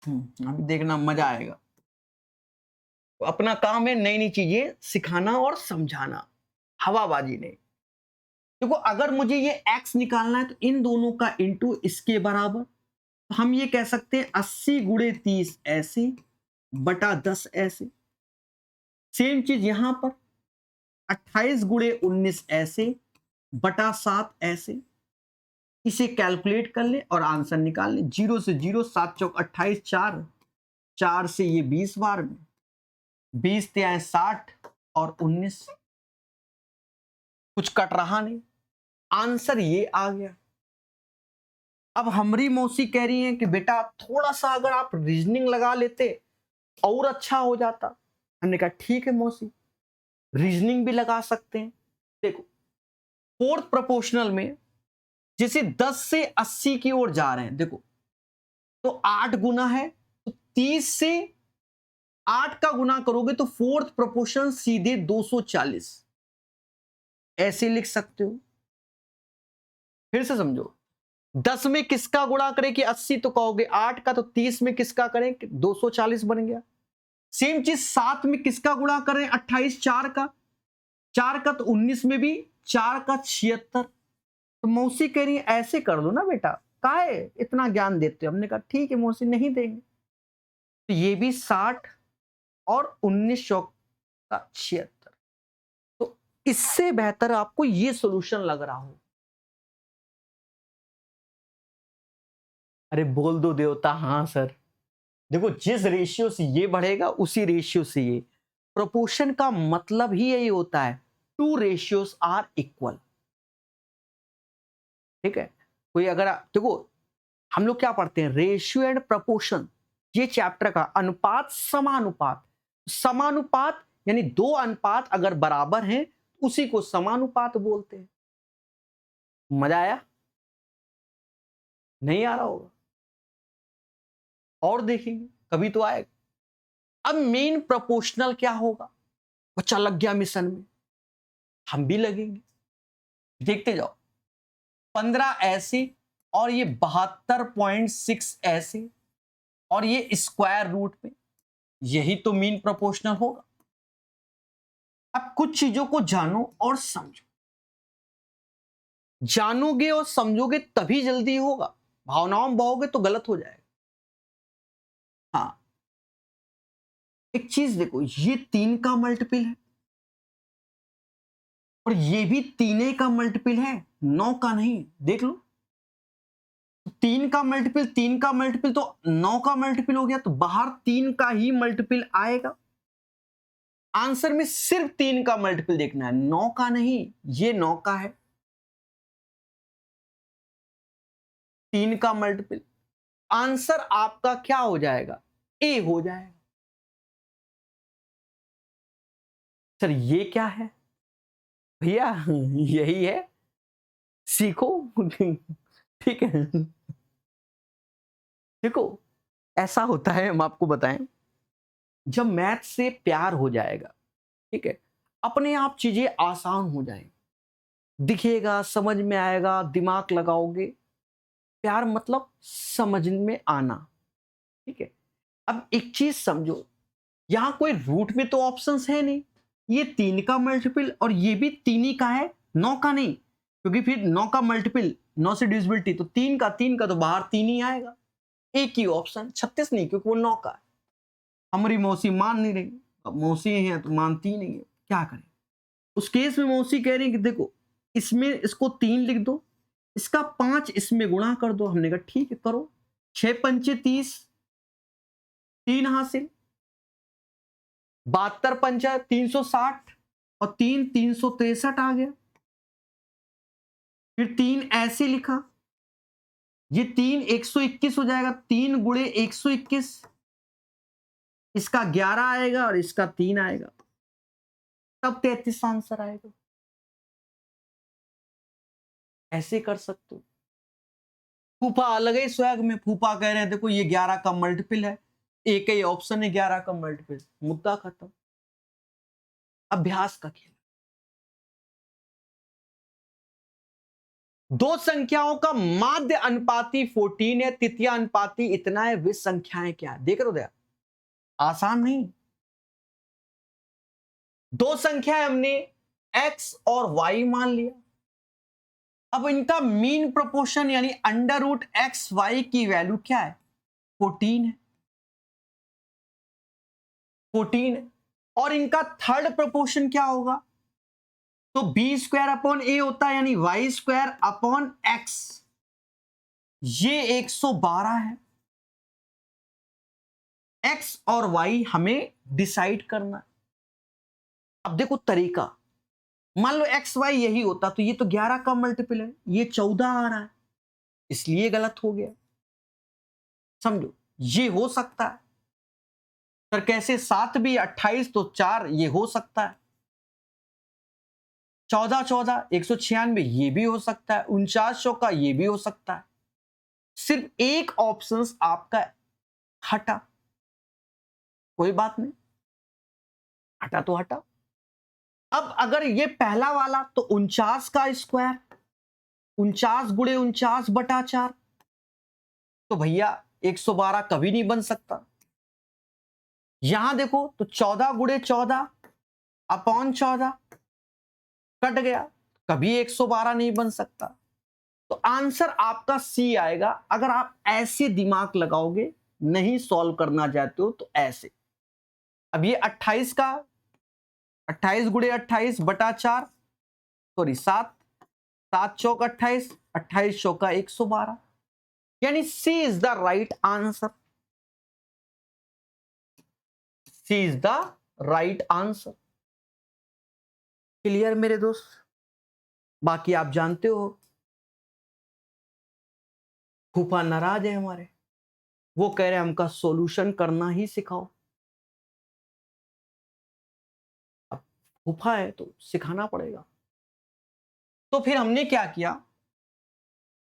अभी देखना मजा आएगा। तो अपना काम है नई नई चीजें सिखाना और समझाना, हवाबाजी नहीं। देखो अगर मुझे ये x निकालना है तो इन दोनों का इंटू इसके बराबर, तो हम ये कह सकते हैं 80 गुणे 30 ऐसे बटा 10 ऐसे। सेम चीज यहां पर 28 गुणे 19 ऐसे बटा 7 ऐसे। इसे कैलकुलेट कर ले और आंसर निकाल ले, 0 से 0, 7 चौक 28, 4 4 से ये 20 बार में, 20 त्याए 60 और 19, कुछ कट रहा नहीं, आंसर ये आ गया। अब हमारी मौसी कह रही हैं कि बेटा थोड़ा सा अगर आप रीजनिंग लगा लेते और अच्छा हो जाता। हमने कहा ठीक है मौसी, रीजनिंग भी लगा सकते हैं। देखो फोर्थ प्रोपोर्शनल में जैसे 10 से 80 की ओर जा रहे हैं, देखो तो 8 गुना है, तो 30 से 8 का गुना करोगे तो फोर्थ प्रोपोर्शन सीधे 240 ऐसे लिख सकते हो। फिर से समझो, 10 में किसका गुणा करें कि 80, तो कहोगे 8 का, तो 30 में किसका करें 240 बन गया। सेम चीज 7 में किसका गुणा करें 28, 4 का, 4 का तो 19 में भी 4 का 76। तो मौसी कह रही है ऐसे कर दो ना बेटा, काहे इतना ज्ञान देते हो। हमने कहा ठीक है मौसी नहीं देंगे। तो ये भी 60 और 19 चौक का 76। तो इससे बेहतर आपको ये सॉल्यूशन लग रहा हो। अरे बोल दो देवता हाँ सर। देखो जिस रेशियो से ये बढ़ेगा उसी रेशियो से ये, प्रोपोर्शन का मतलब ही यही होता है, टू रेशियोज आर इक्वल, ठीक है। कोई अगर देखो हम लोग क्या पढ़ते हैं, रेशियो एंड प्रोपोर्शन, ये चैप्टर का अनुपात समानुपात। समानुपात यानी दो अनुपात अगर बराबर हैं उसी को समानुपात बोलते हैं। मजा आया? नहीं आ रहा होगा, और देखेंगे कभी तो आएगा। अब मेन प्रोपोर्शनल क्या होगा? बच्चा लग गया मिशन में, हम भी लगेंगे, देखते जाओ। 15 ऐसे और ये 72.6 ऐसे और ये स्क्वायर रूट में, यही तो मीन प्रोपोर्शनल होगा। अब कुछ चीजों को जानो और समझो, जानोगे और समझोगे तभी जल्दी होगा, भावनाओं में बहोगे तो गलत हो जाएगा। हाँ, एक चीज देखो, ये 3 का मल्टीपल है और ये भी 3 का मल्टीपल है, 9 का नहीं। देख लो, 3 का मल्टीपल 3 का मल्टीपल तो 9 का मल्टीपल हो गया, तो बाहर 3 का ही मल्टीपल आएगा। आंसर में सिर्फ 3 का मल्टीपल देखना है, 9 का नहीं। ये 9 का है, 3 का मल्टीपल। आंसर आपका क्या हो जाएगा? ए हो जाएगा। सर ये क्या है भैया? यही है, सीखो। ठीक है, देखो ऐसा होता है, हम आपको बताएं, जब मैथ से प्यार हो जाएगा, ठीक है, अपने आप चीजें आसान हो जाएंगी, दिखेगा, समझ में आएगा, दिमाग लगाओगे। प्यार मतलब समझ में आना, ठीक है। अब एक चीज समझो, यहां कोई रूट में तो ऑप्शंस है नहीं, ये 3 का मल्टीपल और ये भी 3 ही का है, 9 का नहीं, क्योंकि फिर 9 का मल्टीपल 9 से डिविजिबिलिटी तो 3 का तो बाहर 3 ही आएगा। एक ही ऑप्शन 36 नहीं, क्योंकि वो 9 का है। हमारी मौसी मान नहीं रही, अब मौसी हैं तो मानती नहीं है, क्या करें। उस केस में मौसी कह रही है कि देखो, इसमें इसको 3 लिख दो, इसका 5 इसमें गुणा कर दो। हमने कहा ठीक है करो, 6 पंचे 30, 3 हासिल, 72 पंचा 360 और 3 363 आ गया। फिर 3 ऐसे लिखा, ये 3 121 हो जाएगा, 3 गुणे 121, इसका 11 आएगा और इसका 3 आएगा, तब 33 आंसर आएगा। ऐसे कर सकते हो। फूफा अलग ही स्वैग में, फूफा कह रहे हैं देखो ये 11 का मल्टीपल है, एक ही ऑप्शन है 11 का मल्टीपल, मुद्दा खत्म। अभ्यास का खेल। दो संख्याओं का माध्य अनुपाती 14 है, तृतीय अनुपाती इतना है, वे संख्याएं क्या है? देख रहे हो, आसान नहीं। दो संख्याएं हमने x और y मान लिया, अब इनका मीन प्रोपोर्शन यानी अंडर रूट एक्स वाई की वैल्यू क्या है? 14 है, 14 है। और इनका थर्ड प्रोपोर्शन क्या होगा? तो बी स्क्वायर अपॉन ए होता है, यानी वाई स्क्वायर अपॉन एक्स, ये 112 है। एक्स और वाई हमें डिसाइड करना है। अब देखो तरीका, मान लो एक्स वाई यही होता तो ये तो 11 का मल्टीपल है, ये 14 आ रहा है, इसलिए गलत हो गया। समझो, ये हो सकता है सर कैसे? 7 भी 28 तो 4, ये हो सकता है। 14 14 196, ये भी हो सकता है। 49 का ये भी हो सकता है। सिर्फ एक ऑप्शन आपका हटा, कोई बात नहीं, हटा तो हटा। अब अगर ये पहला वाला तो 49 का स्क्वायर, 49 गुणे 49 बटा 4, तो भैया 112 कभी नहीं बन सकता। यहां देखो तो 14 गुणे 14 अपॉन 14 कट गया, कभी 112 नहीं बन सकता। तो आंसर आपका सी आएगा। अगर आप ऐसे दिमाग लगाओगे, नहीं सॉल्व करना चाहते हो तो ऐसे। अब ये 28 का 28 गुणे 28 बटा 4, सॉरी 7, 7 चौक 28, 28 चौका 112, यानी C is the right answer. C is the right answer. Clear मेरे दोस्त? बाकी आप जानते हो फूफा नाराज है हमारे, वो कह रहे हैं हमका सॉल्यूशन करना ही सिखाओ। फूफा है तो सिखाना पड़ेगा। तो फिर हमने क्या किया,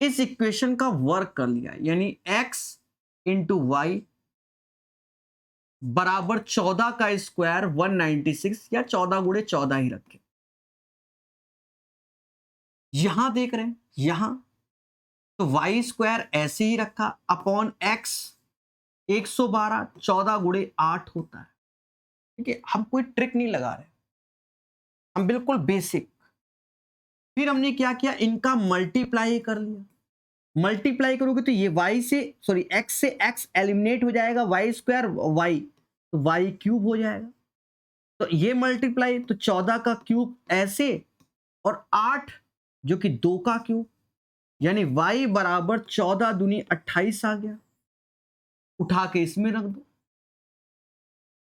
इस इक्वेशन का वर्क कर लिया, यानी x इंटू वाई बराबर 14 का स्क्वायर 196, या 14 गुणे 14 ही रखें। यहां देख रहे हैं, यहां तो वाई स्क्वायर ऐसे ही रखा अपॉन x 112, 14 गुणे 8 होता है। ठीक है, हम कोई ट्रिक नहीं लगा रहे, हम बिल्कुल बेसिक। फिर हमने क्या किया, इनका मल्टीप्लाई कर लिया। मल्टीप्लाई करोगे तो ये y से सॉरी x से x एलिमिनेट हो जाएगा, वाई स्क्वायर y तो y क्यूब हो जाएगा। तो ये मल्टीप्लाई तो 14 का क्यूब ऐसे, और 8 जो कि 2 का क्यूब, यानी y बराबर 14 दूनी 28 आ गया। उठा के इसमें रख दो,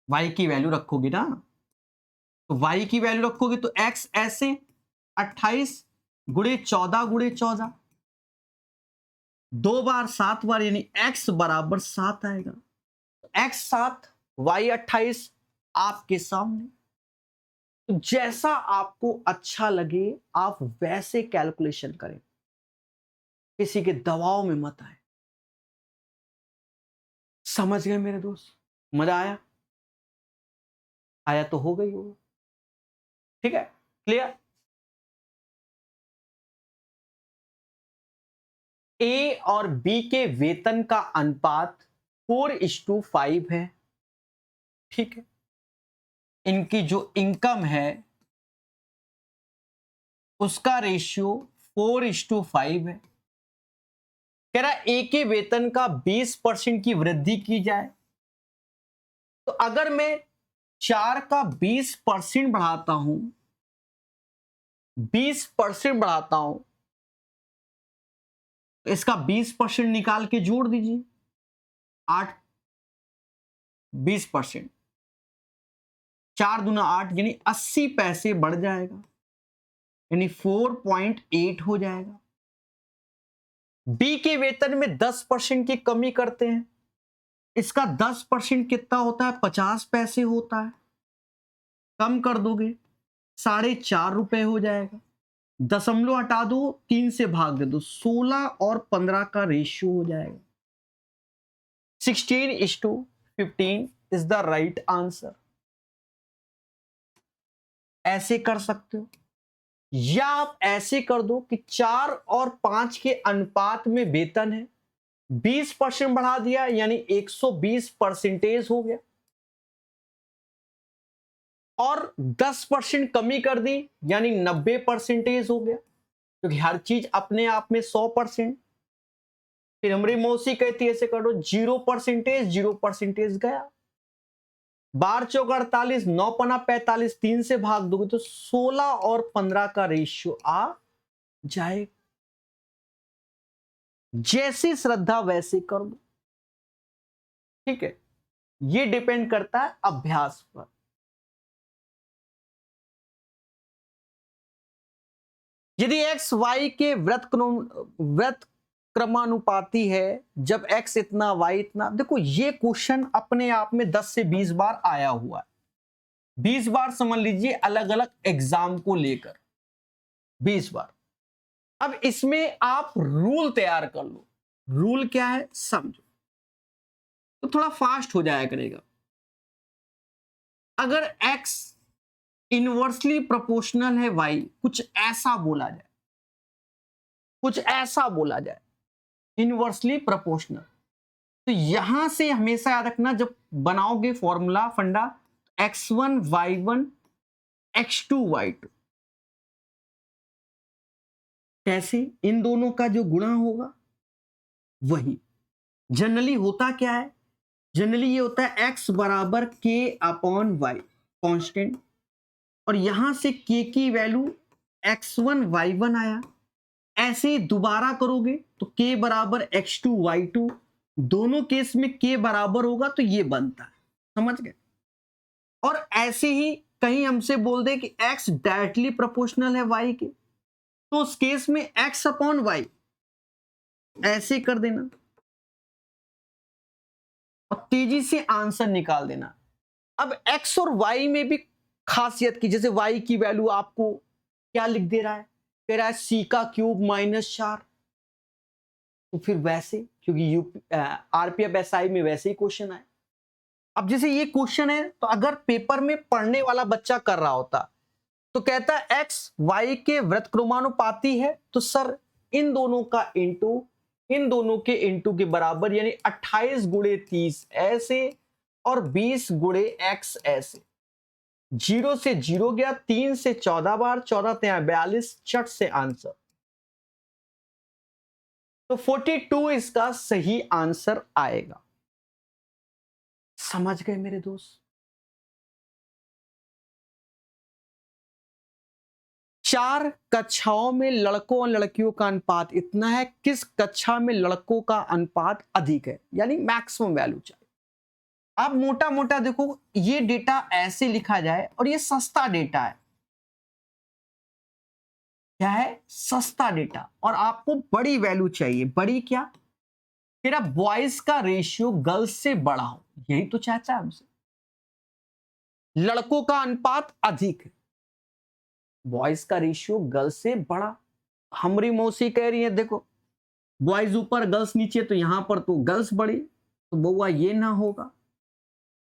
y की वैल्यू रखोगे ना, तो y की वैल्यू रखोगे तो x ऐसे 28 गुणे 14 गुणे 14, 2 बार 7 बार, यानी x बराबर 7 आएगा। x 7 y 28 आपके सामने। तो जैसा आपको अच्छा लगे आप वैसे कैलकुलेशन करें, किसी के दबाव में मत आए। समझ गए मेरे दोस्त? मजा आया? आया तो हो गई होगा। ठीक है, क्लियर? ए और बी के वेतन का अनुपात 4:5 है। ठीक है, इनकी जो इनकम है उसका रेशियो 4:5 है। कह रहा ए के वेतन का 20% की वृद्धि की जाए। तो अगर मैं 4 का 20% बढ़ाता हूं, 20% बढ़ाता हूं, तो इसका 20% निकाल के जोड़ दीजिए, 8 20%, 4 दूना 8, यानी 80 पैसे बढ़ जाएगा, यानी 4.8 हो जाएगा। बी के वेतन में 10% की कमी करते हैं, इसका 10% कितना होता है, 50 पैसे होता है। कम कर दोगे 4.5 रुपए हो जाएगा। दशमलव हटा दो, 3 से भाग दे दो, 16 और 15 का रेशियो हो जाएगा। 16:15 इज द राइट आंसर। ऐसे कर सकते हो, या आप ऐसे कर दो कि 4 और 5 के अनुपात में वेतन है, 20% बढ़ा दिया यानी 120% हो गया, और 10% कमी कर दी यानी 90% हो गया, क्योंकि हर चीज अपने आप में 100%। फिर हमारी मौसी कहती है ऐसे करो, 0%, 0% गया। 12 चौक 48, 9 पना 45, 3 से भाग दोगे तो 16 और 15 का रेशियो आ जाए। जैसी श्रद्धा वैसे कर दो। ठीक है, ये डिपेंड करता है अभ्यास पर। यदि एक्स वाई के व्रत क्रमानुपाती है, जब एक्स इतना वाई इतना, देखो ये क्वेश्चन अपने आप में 10 से 20 बार आया हुआ है, 20 बार समझ लीजिए, अलग अलग एग्जाम को लेकर 20 बार। अब इसमें आप रूल तैयार कर लो। रूल क्या है समझो, तो थोड़ा फास्ट हो जाया करेगा। अगर x इनवर्सली प्रोपोर्शनल है y, कुछ ऐसा बोला जाए, कुछ ऐसा बोला जाए इनवर्सली प्रोपोर्शनल, तो यहां से हमेशा याद रखना, जब बनाओगे फॉर्मूला फंडा, x1 y1 x2 y2, कैसे इन दोनों का जो गुणा होगा वही। जनरली होता क्या है, जनरली ये होता है x बराबर k अपॉन y कांस्टेंट, और यहां से k की वैल्यू x1 y1 आया। ऐसे दोबारा करोगे तो k बराबर x2 y2, दोनों केस में k बराबर होगा तो ये बनता है, समझ गए। और ऐसे ही कहीं हमसे बोल दे कि x डायरेक्टली प्रोपोर्शनल है y के, तो उस केस में x अपॉन y ऐसे कर देना और तेजी से आंसर निकाल देना। अब x और y में भी खासियत की, जैसे y की वैल्यू आपको क्या लिख दे रहा है, कह रहा है c का क्यूब -4, तो फिर वैसे, क्योंकि आरपीएफ एसआई में वैसे ही क्वेश्चन आए। अब जैसे ये क्वेश्चन है, तो अगर पेपर में पढ़ने वाला बच्चा कर रहा होता तो कहता है x y के व्रतक्रमानुपाती है, तो सर इन दोनों का इंटू इन दोनों के इंटू के बराबर, यानी 28 गुणे 30 ऐसे और 20 गुणे x ऐसे। 0 से 0 गया, 3 से 14 बार, 14 3 42, चट से आंसर। तो 42 इसका सही आंसर आएगा। समझ गए मेरे दोस्त? 4 कक्षाओं में लड़कों और लड़कियों का अनुपात इतना है, किस कक्षा में लड़कों का अनुपात अधिक है, यानी मैक्सिमम वैल्यू चाहिए। आप मोटा मोटा देखो, ये डेटा ऐसे लिखा जाए, और ये सस्ता डेटा है। क्या है? सस्ता डेटा। और आपको बड़ी वैल्यू चाहिए। बड़ी क्या? तेरा बॉयज का रेशियो गर्ल्स से बड़ा हो, यही तो चाहता है हमसे। लड़कों का अनुपात अधिक है, बॉयज का रेशियो गर्ल्स से बड़ा। हमारी मौसी कह रही है देखो, बॉयज ऊपर गर्ल्स नीचे, तो यहां पर तो गर्ल्स बड़ी, तो बउआ ये ना होगा।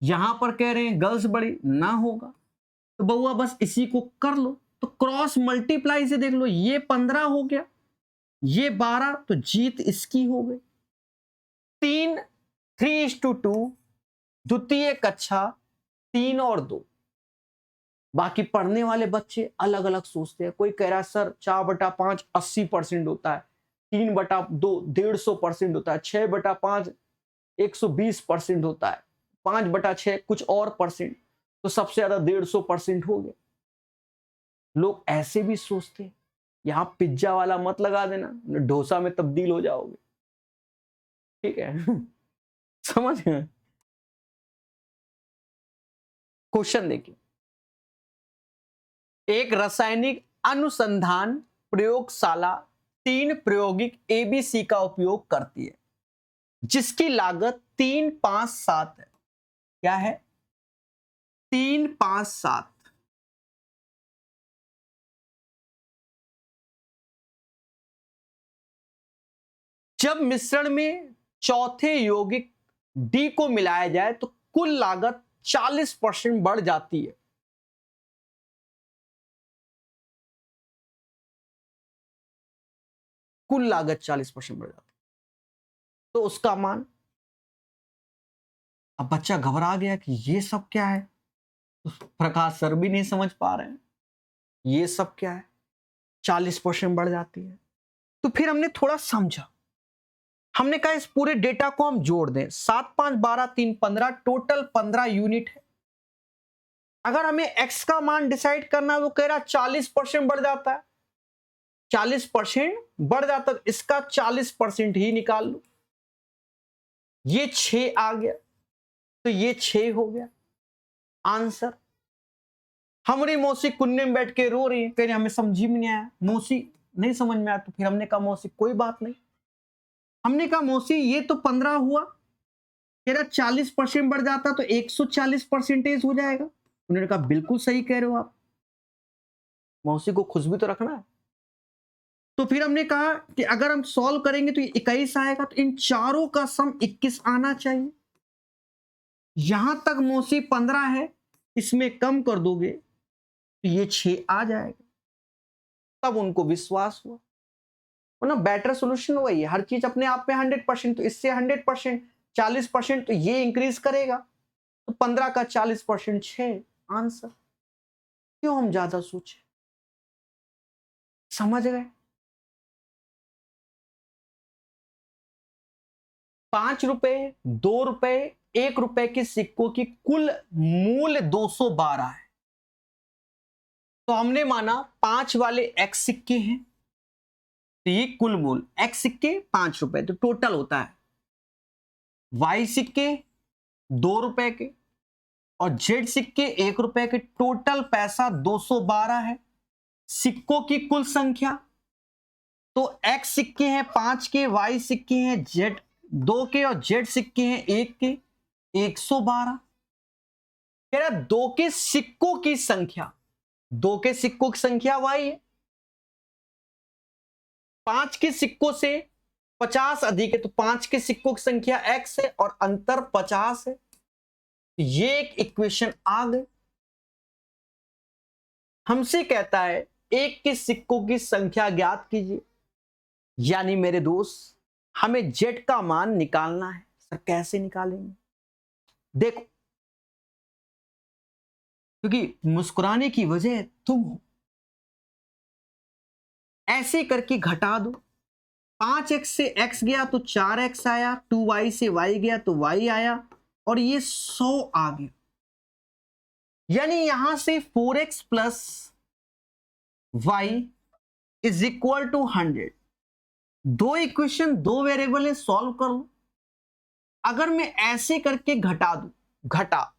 यहां पर कह रहे हैं गर्ल्स बड़ी, ना होगा, तो बउआ बस इसी को कर लो। तो क्रॉस मल्टीप्लाई से देख लो, ये 15 हो गया, ये 12, तो जीत इसकी हो गई। 3:2 द्वितीय कक्षा 3 और 2। बाकी पढ़ने वाले बच्चे अलग अलग सोचते हैं। कोई कह रहा है सर 4/5 80% होता है, 3/2 150% होता है, 6/5 120% होता है, 5/6 कुछ और परसेंट, तो सबसे ज्यादा 150% हो गया। लोग ऐसे भी सोचते हैं। यहां पिज्जा वाला मत लगा देना, डोसा में तब्दील हो जाओगे। ठीक है? समझ गए? क्वेश्चन देखिए, एक रासायनिक अनुसंधान प्रयोगशाला 3 प्रायोगिक एबीसी का उपयोग करती है, जिसकी लागत 357 है। क्या है? 357। जब मिश्रण में चौथे यौगिक डी को मिलाया जाए तो कुल लागत 40% बढ़ जाती है। कुल लागत 40% बढ़ जाती है, तो उसका मान। अब बच्चा घबरा गया कि ये सब क्या है, प्रकाश सर भी नहीं समझ पा रहे हैं ये सब क्या है, 40% बढ़ जाती है। तो फिर हमने थोड़ा समझा, हमने कहा इस पूरे डेटा को हम जोड़ दें। 7 5 12 3 15, टोटल 15 यूनिट है। अगर हमें x का मान डिसाइड करना है, वो कह रहा 40% बढ़ जाता है, 40% बढ़ जाता है, इसका 40% ही निकाल लो। ये 6 आ गया, तो ये 6 हो गया आंसर। हमारी मौसी कुन्ने में बैठ के रो रही है, कह रही हमें समझ में नहीं आया, मौसी नहीं समझ में आया। तो फिर हमने कहा मौसी कोई बात नहीं, हमने कहा मौसी ये तो 15 हुआ, कह रहा 40% बढ़ जाता तो 140% हो जाएगा। उन्होंने कहा बिल्कुल सही कह रहे हो आप, मौसी को खुश भी तो रखना है। तो फिर हमने कहा कि अगर हम सॉल्व करेंगे तो ये 21 आएगा, तो इन चारों का सम 21 आना चाहिए। यहां तक मौसी 15 है, इसमें कम कर दोगे तो ये 6 आ जाएगा। तब उनको विश्वास हुआ। ना बेटर सोल्यूशन वही है, हर चीज अपने आप में 100%, तो इससे 100% 40%, तो ये इंक्रीज करेगा, तो 15 का 40% 6 आंसर। क्यों हम ज्यादा सोचे? समझ गए? 5 रुपए, 2 रुपए, 1 रुपए के सिक्कों की कुल मूल्य 212 है। तो हमने माना 5 वाले x सिक्के हैं, तो ये कुल मूल्य x सिक्के 5 रुपए, तो टोटल होता है y सिक्के 2 रुपए के और z सिक्के 1 रुपए के, टोटल पैसा 212 है। सिक्कों की कुल संख्या, तो x सिक्के हैं 5 के, y सिक्के हैं z 2 के और z सिक्के हैं 1 के, 112। कह रहा दो के सिक्कों की संख्या, दो के सिक्कों की संख्या y है, 5 के सिक्कों से 50 अधिक है तो 5 के सिक्कों की संख्या x है और अंतर 50 है। ये एक इक्वेशन आ गई। हमसे कहता है एक के सिक्कों की संख्या ज्ञात कीजिए, यानी मेरे दोस्त हमें z का मान निकालना है। सर कैसे निकालेंगे? देखो, क्योंकि मुस्कुराने की वजह तुम हो, ऐसे करके घटा दो। 5x से x गया तो 4x आया, 2y से y गया तो y आया और ये 100 आ गया, यानी यहां से 4x plus y is equal to 100। दो इक्वेशन, दो वेरिएबल है, सॉल्व कर लो। अगर मैं ऐसे करके घटा दूं, घटा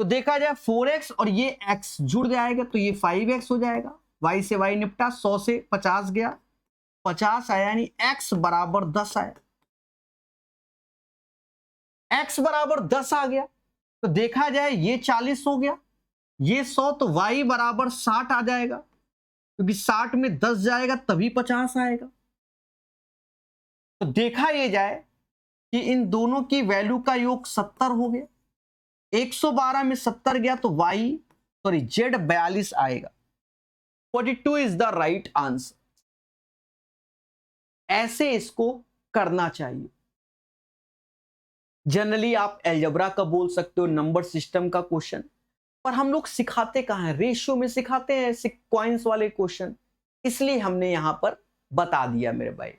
तो देखा जाए 4x और ये x जुड़ जाएगा तो ये 5x हो जाएगा, y से y निपटा, 100 से 50 गया, 50 आया, यानी x बराबर 10 आया। x बराबर 10 आ गया तो देखा जाए ये 40 हो गया, ये 100, तो y बराबर 60 आ जाएगा, क्योंकि 60 में 10 जाएगा तभी 50 आएगा। तो देखा ये जाए कि इन दोनों की वैल्यू का योग 70 हो गया। 112 में 70 गया तो z 42 आएगा। 42 इज द राइट आंसर। ऐसे इसको करना चाहिए। जनरली आप एल्जेब्रा का बोल सकते हो, नंबर सिस्टम का क्वेश्चन, पर हम लोग सिखाते कहां हैं? रेशियो में सिखाते हैं, ऐसे कॉइंस वाले क्वेश्चन, इसलिए हमने यहां पर बता दिया मेरे भाई।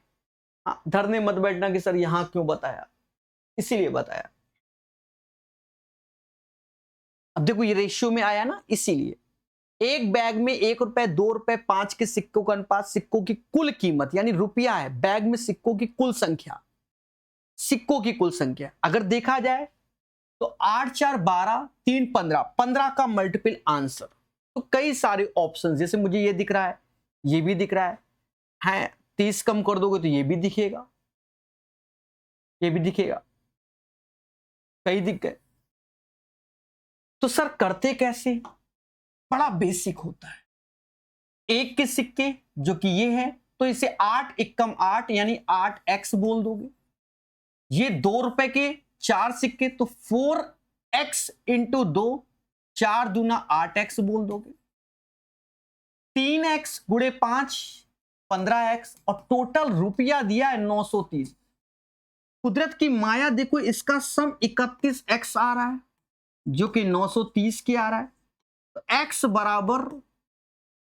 हाँ, धरने मत बैठना कि सर यहां क्यों बताया, इसीलिए बताया। अब देखो ये रेशियो में आया ना, इसीलिए एक बैग में 1 रुपए, 2 रुपए, 5 के सिक्कों का अनुपात, सिक्कों की कुल कीमत यानी रुपया है, बैग में सिक्कों की कुल संख्या, सिक्कों की कुल संख्या अगर देखा जाए तो 8 4 12 3 15, 15 का मल्टीपल आंसर। तो कई सारे ऑप्शन, जैसे मुझे ये दिख रहा है, ये भी दिख रहा है 30 कम कर दोगे तो ये भी दिखेगा, ये भी दिखेगा, कई दिख गए। तो सर करते कैसे? बड़ा बेसिक होता है। एक के सिक्के जो कि ये है, तो इसे 8 एकम 8 यानी 8x बोल दोगे। ये 2 रुपए के 4 सिक्के तो 4x इंटू 2, 4 दूना 8x बोल दोगे। 3x गुणे 5 15x और टोटल रुपया दिया है 930। कुदरत की माया देखो, इसका सम 31x आ रहा है जो कि 930 की आ रहा है, तो x बराबर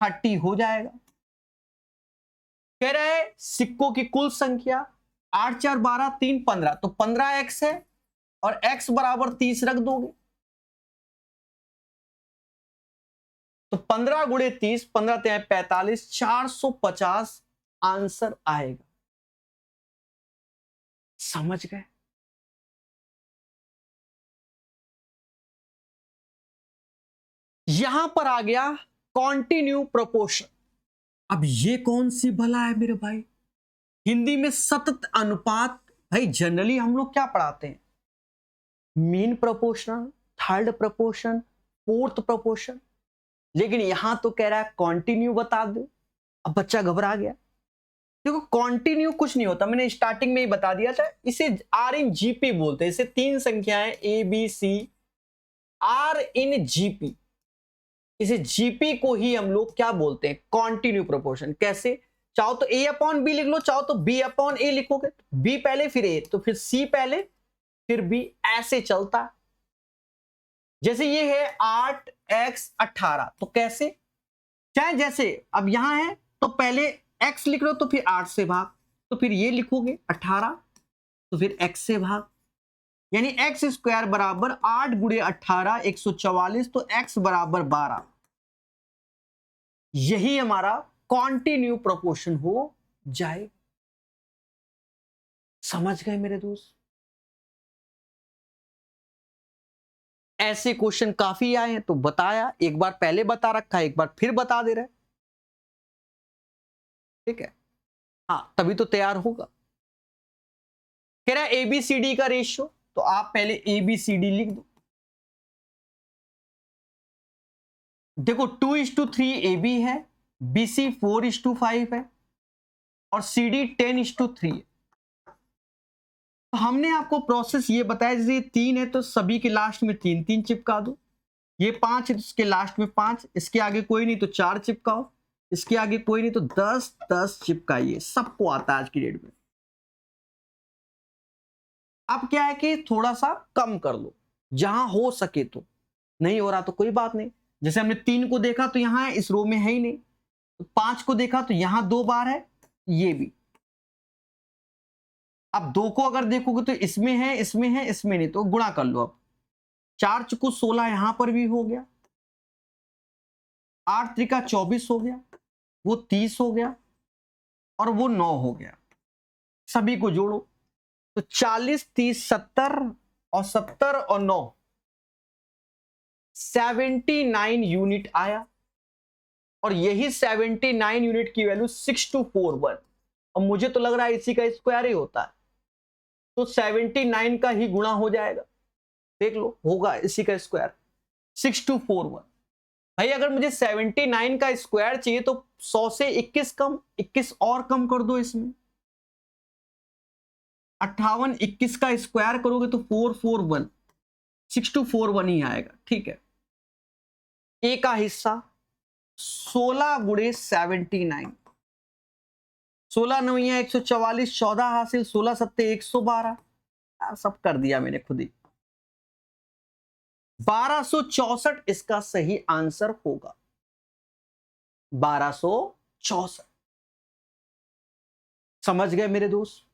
30 हो जाएगा। कह रहे हैं सिक्कों की कुल संख्या 8 4 12 3 15, तो 15x है और x बराबर 30 रख दोगे तो 15 गुणे 30, 15 3 45, 450 आंसर आएगा। समझ गए? यहां पर आ गया कॉन्टिन्यू प्रोपोर्शन। अब ये कौन सी भला है मेरे भाई? हिंदी में सतत अनुपात। भाई जनरली हम लोग क्या पढ़ाते हैं? Mean proportion, third proportion, fourth proportion, लेकिन यहां तो कह रहा है कॉन्टिन्यू बता दो। अब बच्चा घबरा गया। देखो कॉन्टिन्यू कुछ नहीं होता, मैंने स्टार्टिंग में ही बता दिया था, इसे आर इन जीपी बोलते हैं। इसे 3 संख्याएं A B C, are in GP, इसे जीपी को ही हम लोग क्या बोलते हैं? Continue proportion. कैसे? चाहो तो ए अपॉन बी लिख लो, चाहो तो बी अपॉन ए लिखोगे, बी पहले फिर ए, तो फिर सी पहले फिर बी, ऐसे चलता है। जैसे ये है 8x 18, तो कैसे? चाहे जैसे अब यहां है तो पहले x लिख लो तो फिर 8 से भाग, तो फिर ये लिखोगे 18 तो फिर x से भाग, यानी x स्क्वायर बराबर 8 गुणे 18 144, तो x बराबर 12। यही हमारा कॉन्टिन्यू प्रोपोर्शन हो जाए। समझ गए मेरे दोस्त? ऐसे क्वेश्चन काफी आए हैं तो बताया, एक बार पहले बता रखा है, एक बार फिर बता दे रहे, ठीक है? हाँ, तभी तो तैयार होगा। कह रहा है एबीसीडी का रेशियो, तो आप पहले एबीसीडी लिख दो। देखो 2:3 AB है, BC 4:5 है और CD 10:3 है। तो हमने आपको प्रोसेस ये बताया, जैसे 3 है तो सभी के लास्ट में 3-3 चिपका दो, ये 5 है तो इसके लास्ट में 5, इसके आगे कोई नहीं तो 4 चिपकाओ, इसके आगे कोई नहीं तो 10-10 चिपकाइए। सबको आता है आज की डेट में। अब क्या है कि थोड़ा सा कम कर लो जहां हो सके, तो नहीं हो रहा तो कोई बात नहीं। जैसे हमने 3 को देखा तो यहां है, इस रो में है ही नहीं। तो 5 को देखा तो यहां 2 बार है, ये भी। अब 2 को अगर देखोगे तो इसमें है, इसमें है, इसमें नहीं, तो गुणा कर लो। अब 4 चुको 16 यहां पर भी हो गया, 8 त्रिका 24 हो गया, वो 30 हो गया और वो 9 हो गया। सभी को जोड़ो तो 40, 30, 70 और 70 और 9 79 यूनिट आया। और यही 79 यूनिट की वैल्यू 6241, और मुझे तो लग रहा है इसी का स्क्वायर ही होता है, तो 79 का ही गुणा हो जाएगा। देख लो, होगा इसी का स्क्वायर 6241। भाई अगर मुझे 79 का स्क्वायर चाहिए तो 100 से 21 कम, 21 और कम कर दो इसमें, 58, 21 का स्क्वायर करोगे तो 441, 6241 ही आएगा। ठीक है, ए का हिस्सा 16 गुणे 79, 16 नवैया 144, 14 हासिल, 16 सत्ते 112, सब कर दिया मैंने खुद ही। 1264 इसका सही आंसर होगा, 1264। समझ गए मेरे दोस्त?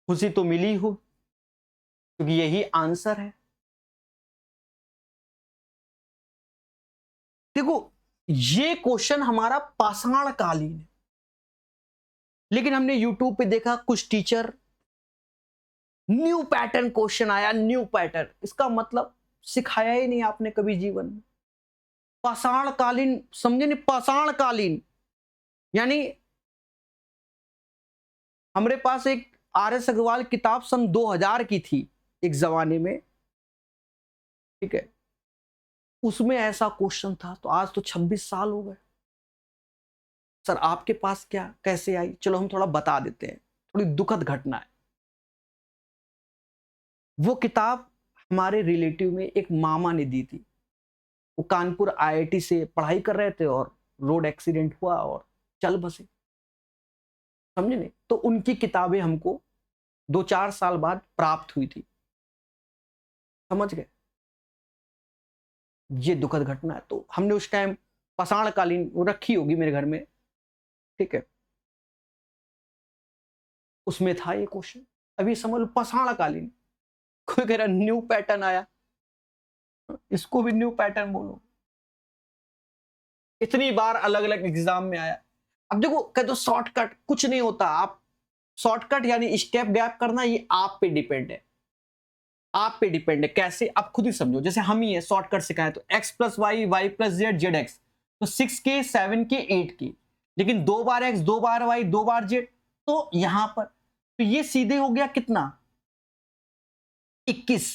खुशी तो मिली हो क्योंकि यही आंसर है। देखो ये क्वेश्चन हमारा पाषाण कालीन है, लेकिन हमने यूट्यूब पे देखा कुछ टीचर, न्यू पैटर्न क्वेश्चन आया, न्यू पैटर्न, इसका मतलब सिखाया ही नहीं आपने कभी जीवन में। पाषाण कालीन समझे नहीं? पाषाण कालीन यानी हमारे पास एक RS अग्रवाल किताब सन 2000 की थी एक जमाने में, ठीक है, उसमें ऐसा क्वेश्चन था। तो आज तो 26 साल हो गए। सर आपके पास क्या कैसे आई? चलो हम थोड़ा बता देते हैं, थोड़ी दुखद घटना है। वो किताब हमारे रिलेटिव में एक मामा ने दी थी। वो कानपुर IIT से पढ़ाई कर रहे थे और रोड एक्सीडेंट हुआ और चल बसे, समझे नहीं? तो उनकी किताबें हमको 2-4 साल बाद प्राप्त हुई थी, समझ गए? ये दुखद घटना है। तो हमने उस टाइम पाषाण कालीन वो रखी होगी मेरे घर में, ठीक है, उसमें था ये क्वेश्चन। अभी समझ लो पाषाण कालीन, कोई कह रहा न्यू पैटर्न आया, इसको भी न्यू पैटर्न बोलो। इतनी बार अलग अलग एग्जाम में आया। अब देखो कह दो शॉर्टकट, कुछ नहीं होता। आप शॉर्टकट यानी स्टेप गैप करना, ये आप पे डिपेंड है, आप पे डिपेंड है कैसे, आप खुद ही समझो। जैसे हम ही है शॉर्टकट सिखाए तो x plus Y, Y plus Z, Z X, तो 6 के 7 के 8 के, लेकिन 2 बार x 2 बार y 2 बार z, तो यहां पर तो ये सीधे हो गया कितना 21,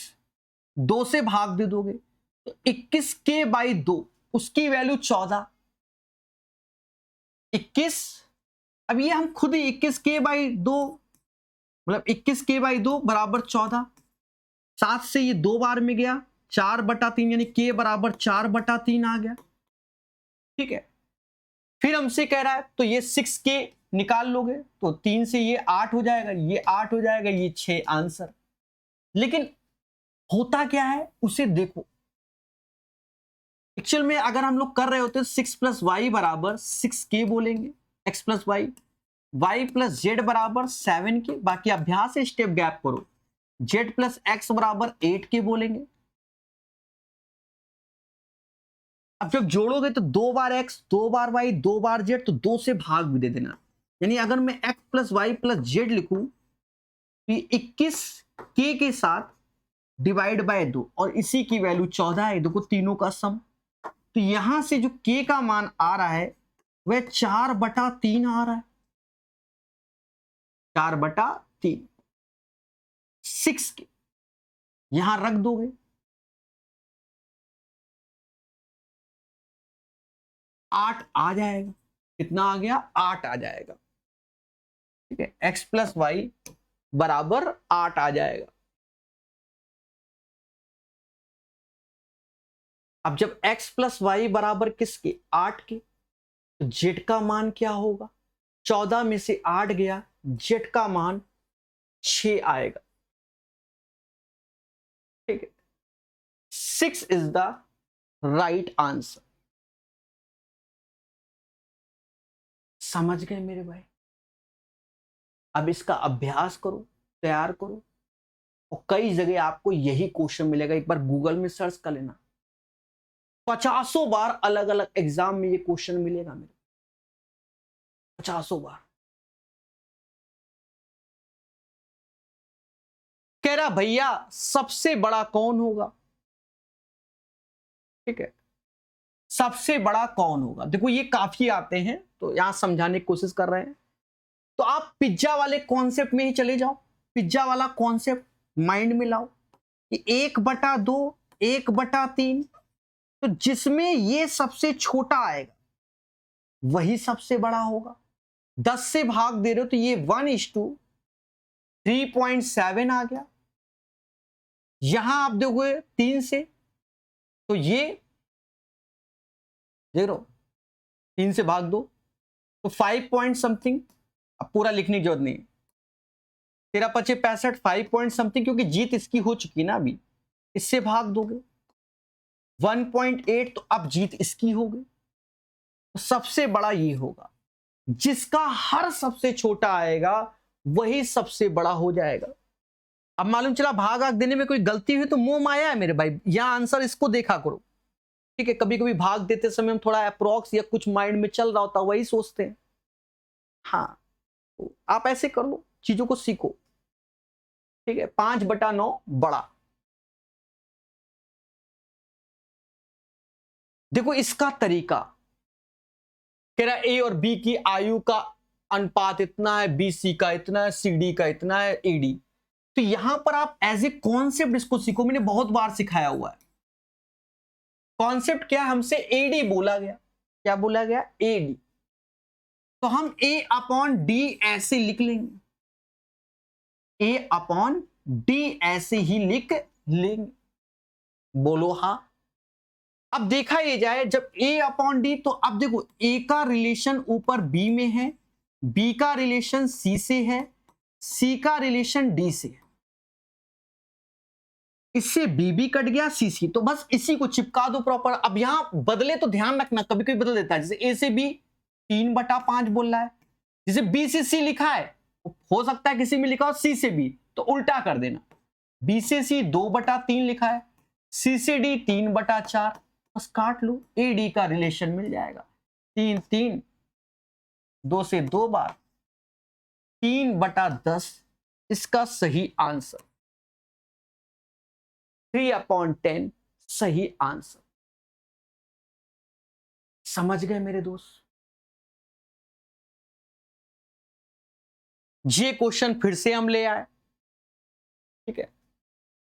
2 से भाग दे दोगे तो 21 के बाई 2, उसकी वैल्यू 14, 21। अब ये हम खुद ही 21 के बाई 2 मतलब 21 के बाई 2 बराबर 14, 7 से ये 2 बार में गया, 4/3 यानी के बराबर 4/3 आ गया, ठीक है। फिर हमसे कह रहा है तो ये 6 के निकाल लोगे तो 3 से ये 8 हो जाएगा, ये 8 हो जाएगा, ये 6 आंसर। लेकिन होता क्या है उसे देखो। एक्चुअल में अगर हम लोग कर रहे होते 6 प्लस वाई बराबर 6 के बोलेंगे, x plus Y, Y plus Z बराबर 7 के, बाकी अभ्यास से स्टेप गैप करो, z प्लस एक्स बराबर 8 के बोलेंगे। अब जब जोड़ोगे तो 2 बार x 2 बार y 2 बार z, तो 2 से भाग भी दे देना। यानी अगर मैं x plus Y plus Z लिखूं तो 21 के साथ डिवाइड बाय 2 और इसी की वैल्यू 14 है। देखो तीनों का सम, तो यहां से जो k का मान आ रहा है वह 4/3 आ रहा है, 4/3, 6 के यहां रख दोगे 8 आ जाएगा। कितना आ गया? 8 आ जाएगा। ठीक है, x प्लस वाई बराबर 8 आ जाएगा। अब जब x प्लस वाई बराबर किसके? 8 के, तो जेड का मान क्या होगा? 14 में से 8 गया, जेड का मान 6 आएगा। ठीक है, 6 इज द राइट आंसर। समझ गए मेरे भाई? अब इसका अभ्यास करो, तैयार करो, और कई जगह आपको यही क्वेश्चन मिलेगा। एक बार गूगल में सर्च कर लेना, 50 बार अलग अलग एग्जाम में ये क्वेश्चन मिलेगा मेरे, 50 बार। कह रहा भैया सबसे बड़ा कौन होगा? ठीक है, सबसे बड़ा कौन होगा? देखो ये काफी आते हैं, तो यहां समझाने की कोशिश कर रहे हैं। तो आप पिज्जा वाले कॉन्सेप्ट में ही चले जाओ, पिज्जा वाला कॉन्सेप्ट माइंड में लाओ कि 1/2, 1/3, तो जिसमें ये सबसे छोटा आएगा वही सबसे बड़ा होगा। 10 से भाग दे रहे हो तो ये 1:3.7 आ गया। यहां आप देखोगे 3 से, तो ये देख रहे हो 3 से भाग दो तो 5 पॉइंट समथिंग। अब पूरा लिखने की जरूरत नहीं, 13 × 5 = 65, 5 पॉइंट समथिंग, क्योंकि जीत इसकी हो चुकी ना अभी। इससे भाग दोगे 1.8, तो अब जीत इसकी हो गई। तो सबसे बड़ा ये होगा, जिसका हर सबसे छोटा आएगा वही सबसे बड़ा हो जाएगा। अब मालूम चला भाग आग देने में कोई गलती हुई तो मोह माया है मेरे भाई, यहां आंसर इसको देखा करो। ठीक है, कभी कभी भाग देते समय हम थोड़ा अप्रोक्स या कुछ माइंड में चल रहा होता वही सोचते हैं। हाँ, तो आप ऐसे कर लो, चीजों को सीखो। ठीक है, 5/9 बड़ा। देखो इसका तरीका, कह रहा ए और बी की आयु का अनुपात इतना है, बी सी का इतना है, सी डी का इतना है, ए डी। तो यहां पर आप एज ए कॉन्सेप्ट इसको सीखो, मैंने बहुत बार सिखाया हुआ है। कॉन्सेप्ट क्या? हमसे एडी बोला गया, क्या बोला गया? एडी। तो हम A/D ऐसे लिख लेंगे, A/D ऐसे ही लिख लेंगे। बोलो हाँ। अब देखा ये जाए, जब A/D, तो अब देखो A का रिलेशन ऊपर B में है, B का रिलेशन C से है, C का रिलेशन D से है। इससे B भी कट गया, C तो बस इसी को चिपका दो प्रॉपर। अब यहां बदले तो ध्यान रखना, कभी कभी बदल देता है। जैसे A से B 3/5 बोल रहा है, जैसे B से C लिखा है, हो सकता है किसी में लिखा हो C से B, तो उल्टा कर देना। B से C 2/3 लिखा है, C से D 3/4, बस काट लो, AD का रिलेशन मिल जाएगा। 3 3 2 से 2 बार 3/10 इसका सही आंसर। 3/10 सही आंसर। समझ गए मेरे दोस्त? ये क्वेश्चन फिर से हम ले आए। ठीक है,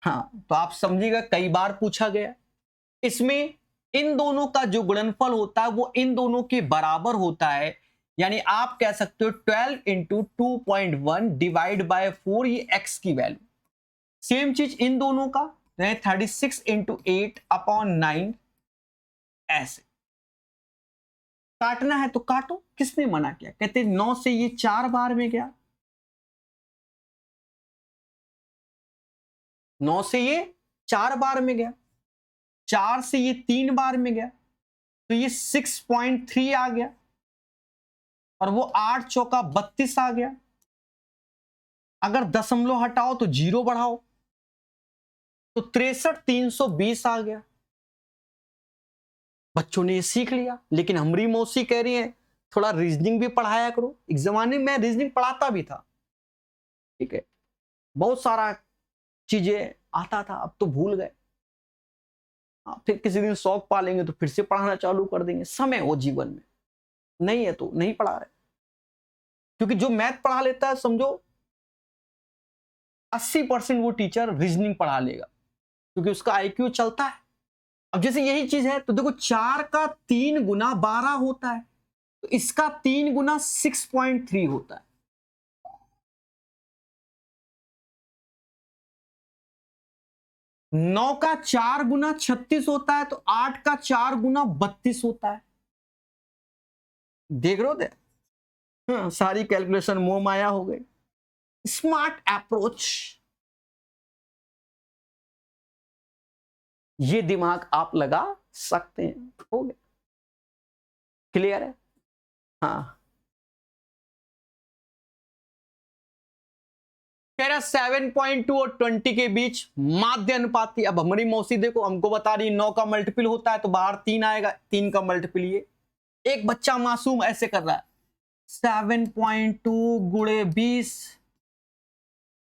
हाँ, तो आप समझिएगा कई बार पूछा गया। इसमें इन दोनों का जो गुणनफल होता है वो इन दोनों के बराबर होता है, यानी आप कह सकते हो 12 × 2.1 डिवाइड बाय 4, ये x की वैल्यू। सेम चीज इन दोनों का 36 × 8/9, ऐसे काटना है तो काटो, किसने मना किया? कहते 9 से ये 4 बार में गया, 9 से ये 4 बार में गया, 4 से ये 3 बार में गया, तो ये 6.3 आ गया, और वो 8 चौका 32 आ गया। अगर दशमलव हटाओ तो 0 बढ़ाओ तो 63,320 आ गया। बच्चों ने ये सीख लिया, लेकिन हमारी मौसी कह रही है थोड़ा रीजनिंग भी पढ़ाया करो। एक जमाने में मैं रीजनिंग पढ़ाता भी था, ठीक है, बहुत सारा चीजें आता था, अब तो भूल गए। फिर किसी दिन शौक पालेंगे तो फिर से पढ़ाना चालू कर देंगे। समय हो जीवन में, नहीं है तो नहीं पढ़ा रहे, क्योंकि जो मैथ पढ़ा लेता है समझो 80% वो टीचर रीजनिंग पढ़ा लेगा, क्योंकि उसका आईक्यू चलता है। अब जैसे यही चीज है तो देखो 4 का 3 गुना 12 होता है, तो इसका 3 गुना 6.3 होता है। 9 का 4 गुना 36 होता है, तो 8 का 4 गुना 32 होता है। देख रहे हो? हाँ, सारी कैलकुलेशन मोह माया हो गई। स्मार्ट अप्रोच, ये दिमाग आप लगा सकते हैं। हो गया, क्लियर है? हाँ, कह रहा 7.2 और 20 के बीच माध्य अनुपाती। अब हमारी मौसी देखो हमको बता रही 9 का मल्टीपल होता है तो बाहर 3 आएगा, 3 का मल्टीपल ये। एक बच्चा मासूम ऐसे कर रहा है 7.2 गुणे 20,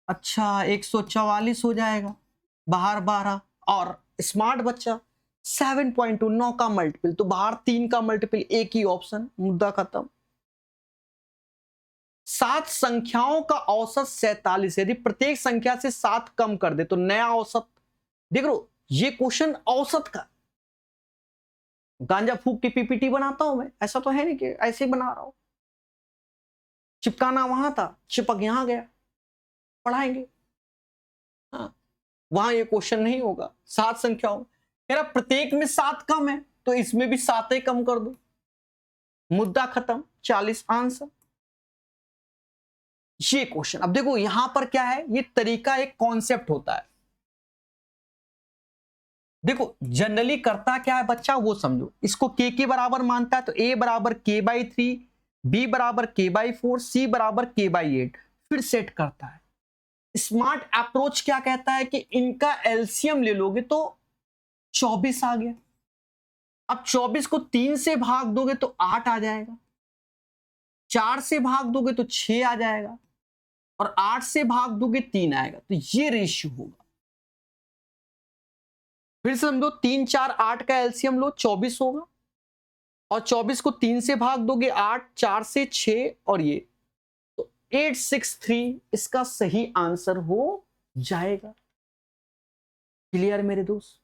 अच्छा 144 हो जाएगा, बाहर 12। और स्मार्ट बच्चा 7.2 9 का मल्टीपल तो बाहर 3 का मल्टीपल, एक ही ऑप्शन, मुद्दा खत्म। 7 संख्याओं का औसत 47, यदि प्रत्येक संख्या से 7 कम कर दे तो नया औसत। देख लो ये क्वेश्चन औसत का, गांजा फूक के पीपीटी बनाता हूं मैं, ऐसा तो है नहीं कि ऐसे ही बना रहा हूं। चिपकाना वहां था, चिपक यहां गया, पढ़ाएंगे। हाँ, वहां ये क्वेश्चन नहीं होगा। 7 संख्याओं, कह रहा प्रत्येक में 7 कम है तो इसमें भी 7 ही कम कर दो, मुद्दा खत्म, 40 आंसर। ये क्वेश्चन, अब देखो यहां पर क्या है, ये तरीका एक कॉन्सेप्ट होता है। देखो जनरली करता क्या है बच्चा वो समझो, इसको के बराबर मानता है तो ए बराबर k/3, बी बराबर k/4, सी बराबर k/8, फिर सेट करता है। स्मार्ट अप्रोच क्या कहता है कि इनका एलसीएम ले लोगे तो 24 आ गया। अब 24 को 3 से भाग दोगे तो 8 आ जाएगा, 4 से भाग दोगे तो 6 आ जाएगा, और 8 से भाग दोगे 3 आएगा, तो ये रेशियो होगा। फिर से समझो 3 4 8 का एलसीएम लो 24 होगा, और 24 को 3 से भाग दोगे 8, 4 से 6 और ये, तो 863 इसका सही आंसर हो जाएगा। क्लियर मेरे दोस्त?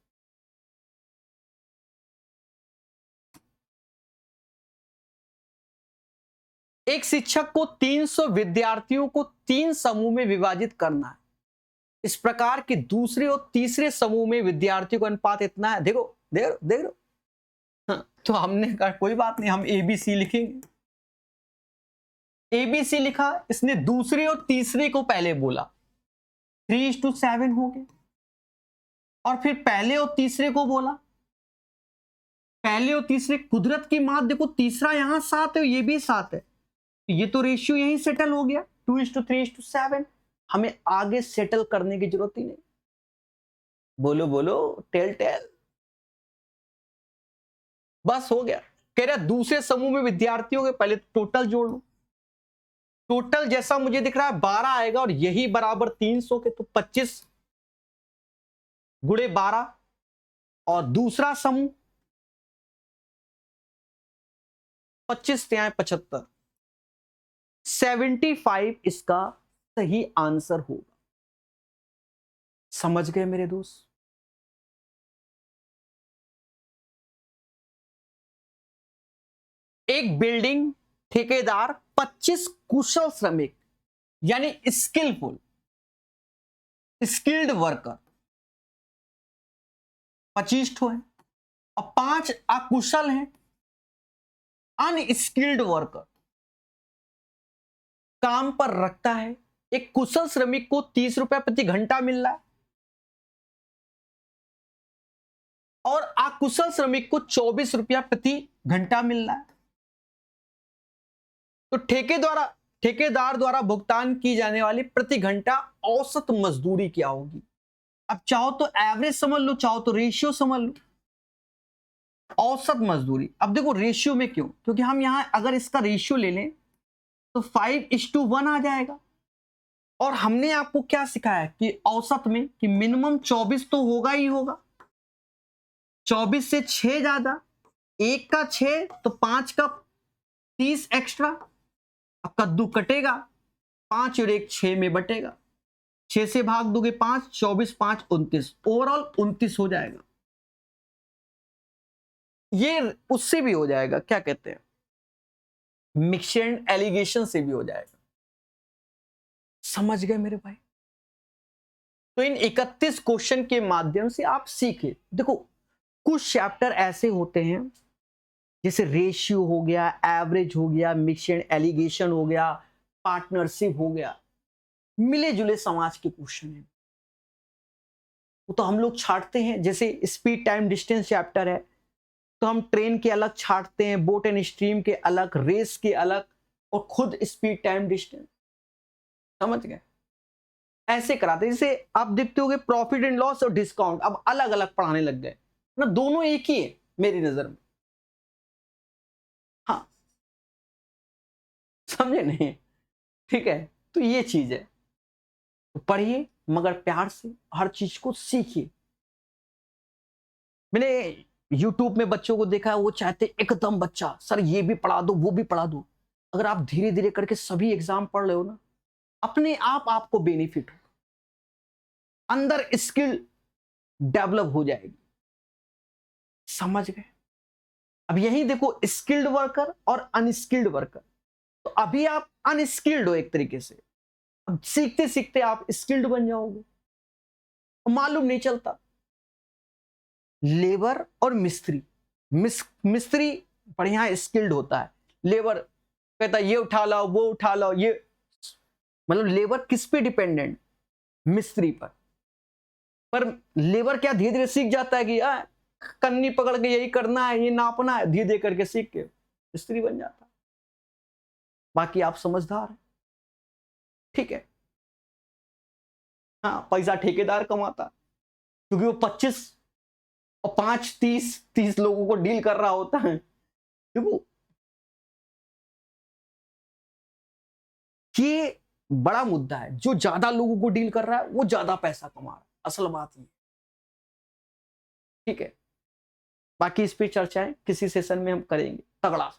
एक शिक्षक को 300 विद्यार्थियों को 3 समूह में विभाजित करना है। इस प्रकार के दूसरे और तीसरे समूह में विद्यार्थियों का अनुपात इतना है। देखो देख लो। हाँ, तो हमने कहा कोई बात नहीं, हम एबीसी लिखेंगे। एबीसी लिखा, इसने दूसरे और तीसरे को पहले बोला, 3:7 हो गए, और फिर पहले और तीसरे को बोला, पहले और तीसरे, कुदरत की मात देखो, तीसरा यहां 7 है, ये भी 7 है, ये तो रेशियो यहीं सेटल हो गया 2:3:7। हमें आगे सेटल करने की जरूरत ही नहीं। बोलो बोलो, टेल टेल, बस हो गया। कह रहा दूसरे समूह में विद्यार्थियों के पहले टोटल जोड़ लो। टोटल जैसा मुझे दिख रहा है 12 आएगा, और यही बराबर 300 के, तो 25 गुणे 12, और दूसरा समूह 25 त्यां 75, 75 इसका सही आंसर होगा। समझ गए मेरे दोस्त? एक बिल्डिंग ठेकेदार 25 कुशल श्रमिक यानी स्किल्ड वर्कर 25 ठो है, और 5 अकुशल हैं, अनस्किल्ड वर्कर, काम पर रखता है। एक कुशल श्रमिक को 30 रुपया प्रति घंटा मिल रहा है, और अकुशल श्रमिक को 24 रुपया प्रति घंटा मिल रहा है। तो ठेकेदार द्वारा भुगतान की जाने वाली प्रति घंटा औसत मजदूरी क्या होगी? अब चाहो तो एवरेज समझ लो, चाहो तो रेशियो समझ लो। औसत मजदूरी, अब देखो रेशियो में क्यों, क्योंकि हम यहां अगर इसका रेशियो ले लें तो 5:1 आ जाएगा। और हमने आपको क्या सिखाया कि औसत में कि मिनिमम 24 तो होगा ही होगा, 24 से 6 ज्यादा, 1 का 6 तो 5 का 30 एक्स्ट्रा। अब कद्दू कटेगा, 5 और 1 6 में बटेगा, 6 से भाग दोगे 5, 24 5 29, ओवरऑल 29 हो जाएगा। ये उससे भी हो जाएगा, क्या कहते हैं, मिक्स एंड एलिगेशन से भी हो जाएगा। समझ गए मेरे भाई? तो इन 31 क्वेश्चन के माध्यम से आप सीखे। देखो कुछ चैप्टर ऐसे होते हैं जैसे रेशियो हो गया, एवरेज हो गया, मिक्स एंड एलिगेशन हो गया, पार्टनरशिप हो गया, मिले जुले समाज के क्वेश्चन है, वो तो हम लोग छांटते हैं। जैसे स्पीड टाइम डिस्टेंस चैप्टर है तो हम ट्रेन के अलग छांटते हैं, बोट एंड स्ट्रीम के अलग, रेस के अलग, और खुद स्पीड टाइम डिस्टेंस। समझ गए? ऐसे कराते हैं। जैसे आप देखते होगे प्रॉफिट एंड लॉस और डिस्काउंट अब अलग अलग पढ़ाने लग गए ना, दोनों एक ही है मेरी नजर में। हाँ, समझे नहीं? ठीक है, तो ये चीज है। तो पढ़िए मगर प्यार से, हर चीज को सीखिए। मैंने YouTube में बच्चों को देखा है, वो चाहते एकदम बच्चा सर ये भी पढ़ा दो वो भी पढ़ा दो। अगर आप धीरे धीरे करके सभी एग्जाम पढ़ रहे हो ना, अपने आप आपको बेनिफिट हो, अंदर स्किल डेवलप हो जाएगी। समझ गए? अब यही देखो स्किल्ड वर्कर और अनस्किल्ड वर्कर। तो अभी आप अनस्किल्ड हो एक तरीके से, अब सीखते सीखते आप स्किल्ड बन जाओगे, मालूम नहीं चलता। लेबर और मिस्त्री, मिस्त्री बढ़िया स्किल्ड होता है, लेबर कहता है ये उठा लाओ वो उठा लाओ, ये मतलब लेबर किस पे डिपेंडेंट? मिस्त्री पर लेबर क्या धीरे धीरे सीख जाता है कि कन्नी पकड़ के यही करना है, ये नापना है, धीरे धीरे करके सीख के मिस्त्री बन जाता है। बाकी आप समझदार हैं, ठीक है। हाँ, पैसा ठेकेदार कमाता क्योंकि वो 25 और 5 30 लोगों को डील कर रहा होता है। देखो ये बड़ा मुद्दा है, जो ज्यादा लोगों को डील कर रहा है वो ज्यादा पैसा कमा रहा है, असल बात ये। ठीक है, बाकी इस पे चर्चाएं किसी सेशन में हम करेंगे तगड़ा।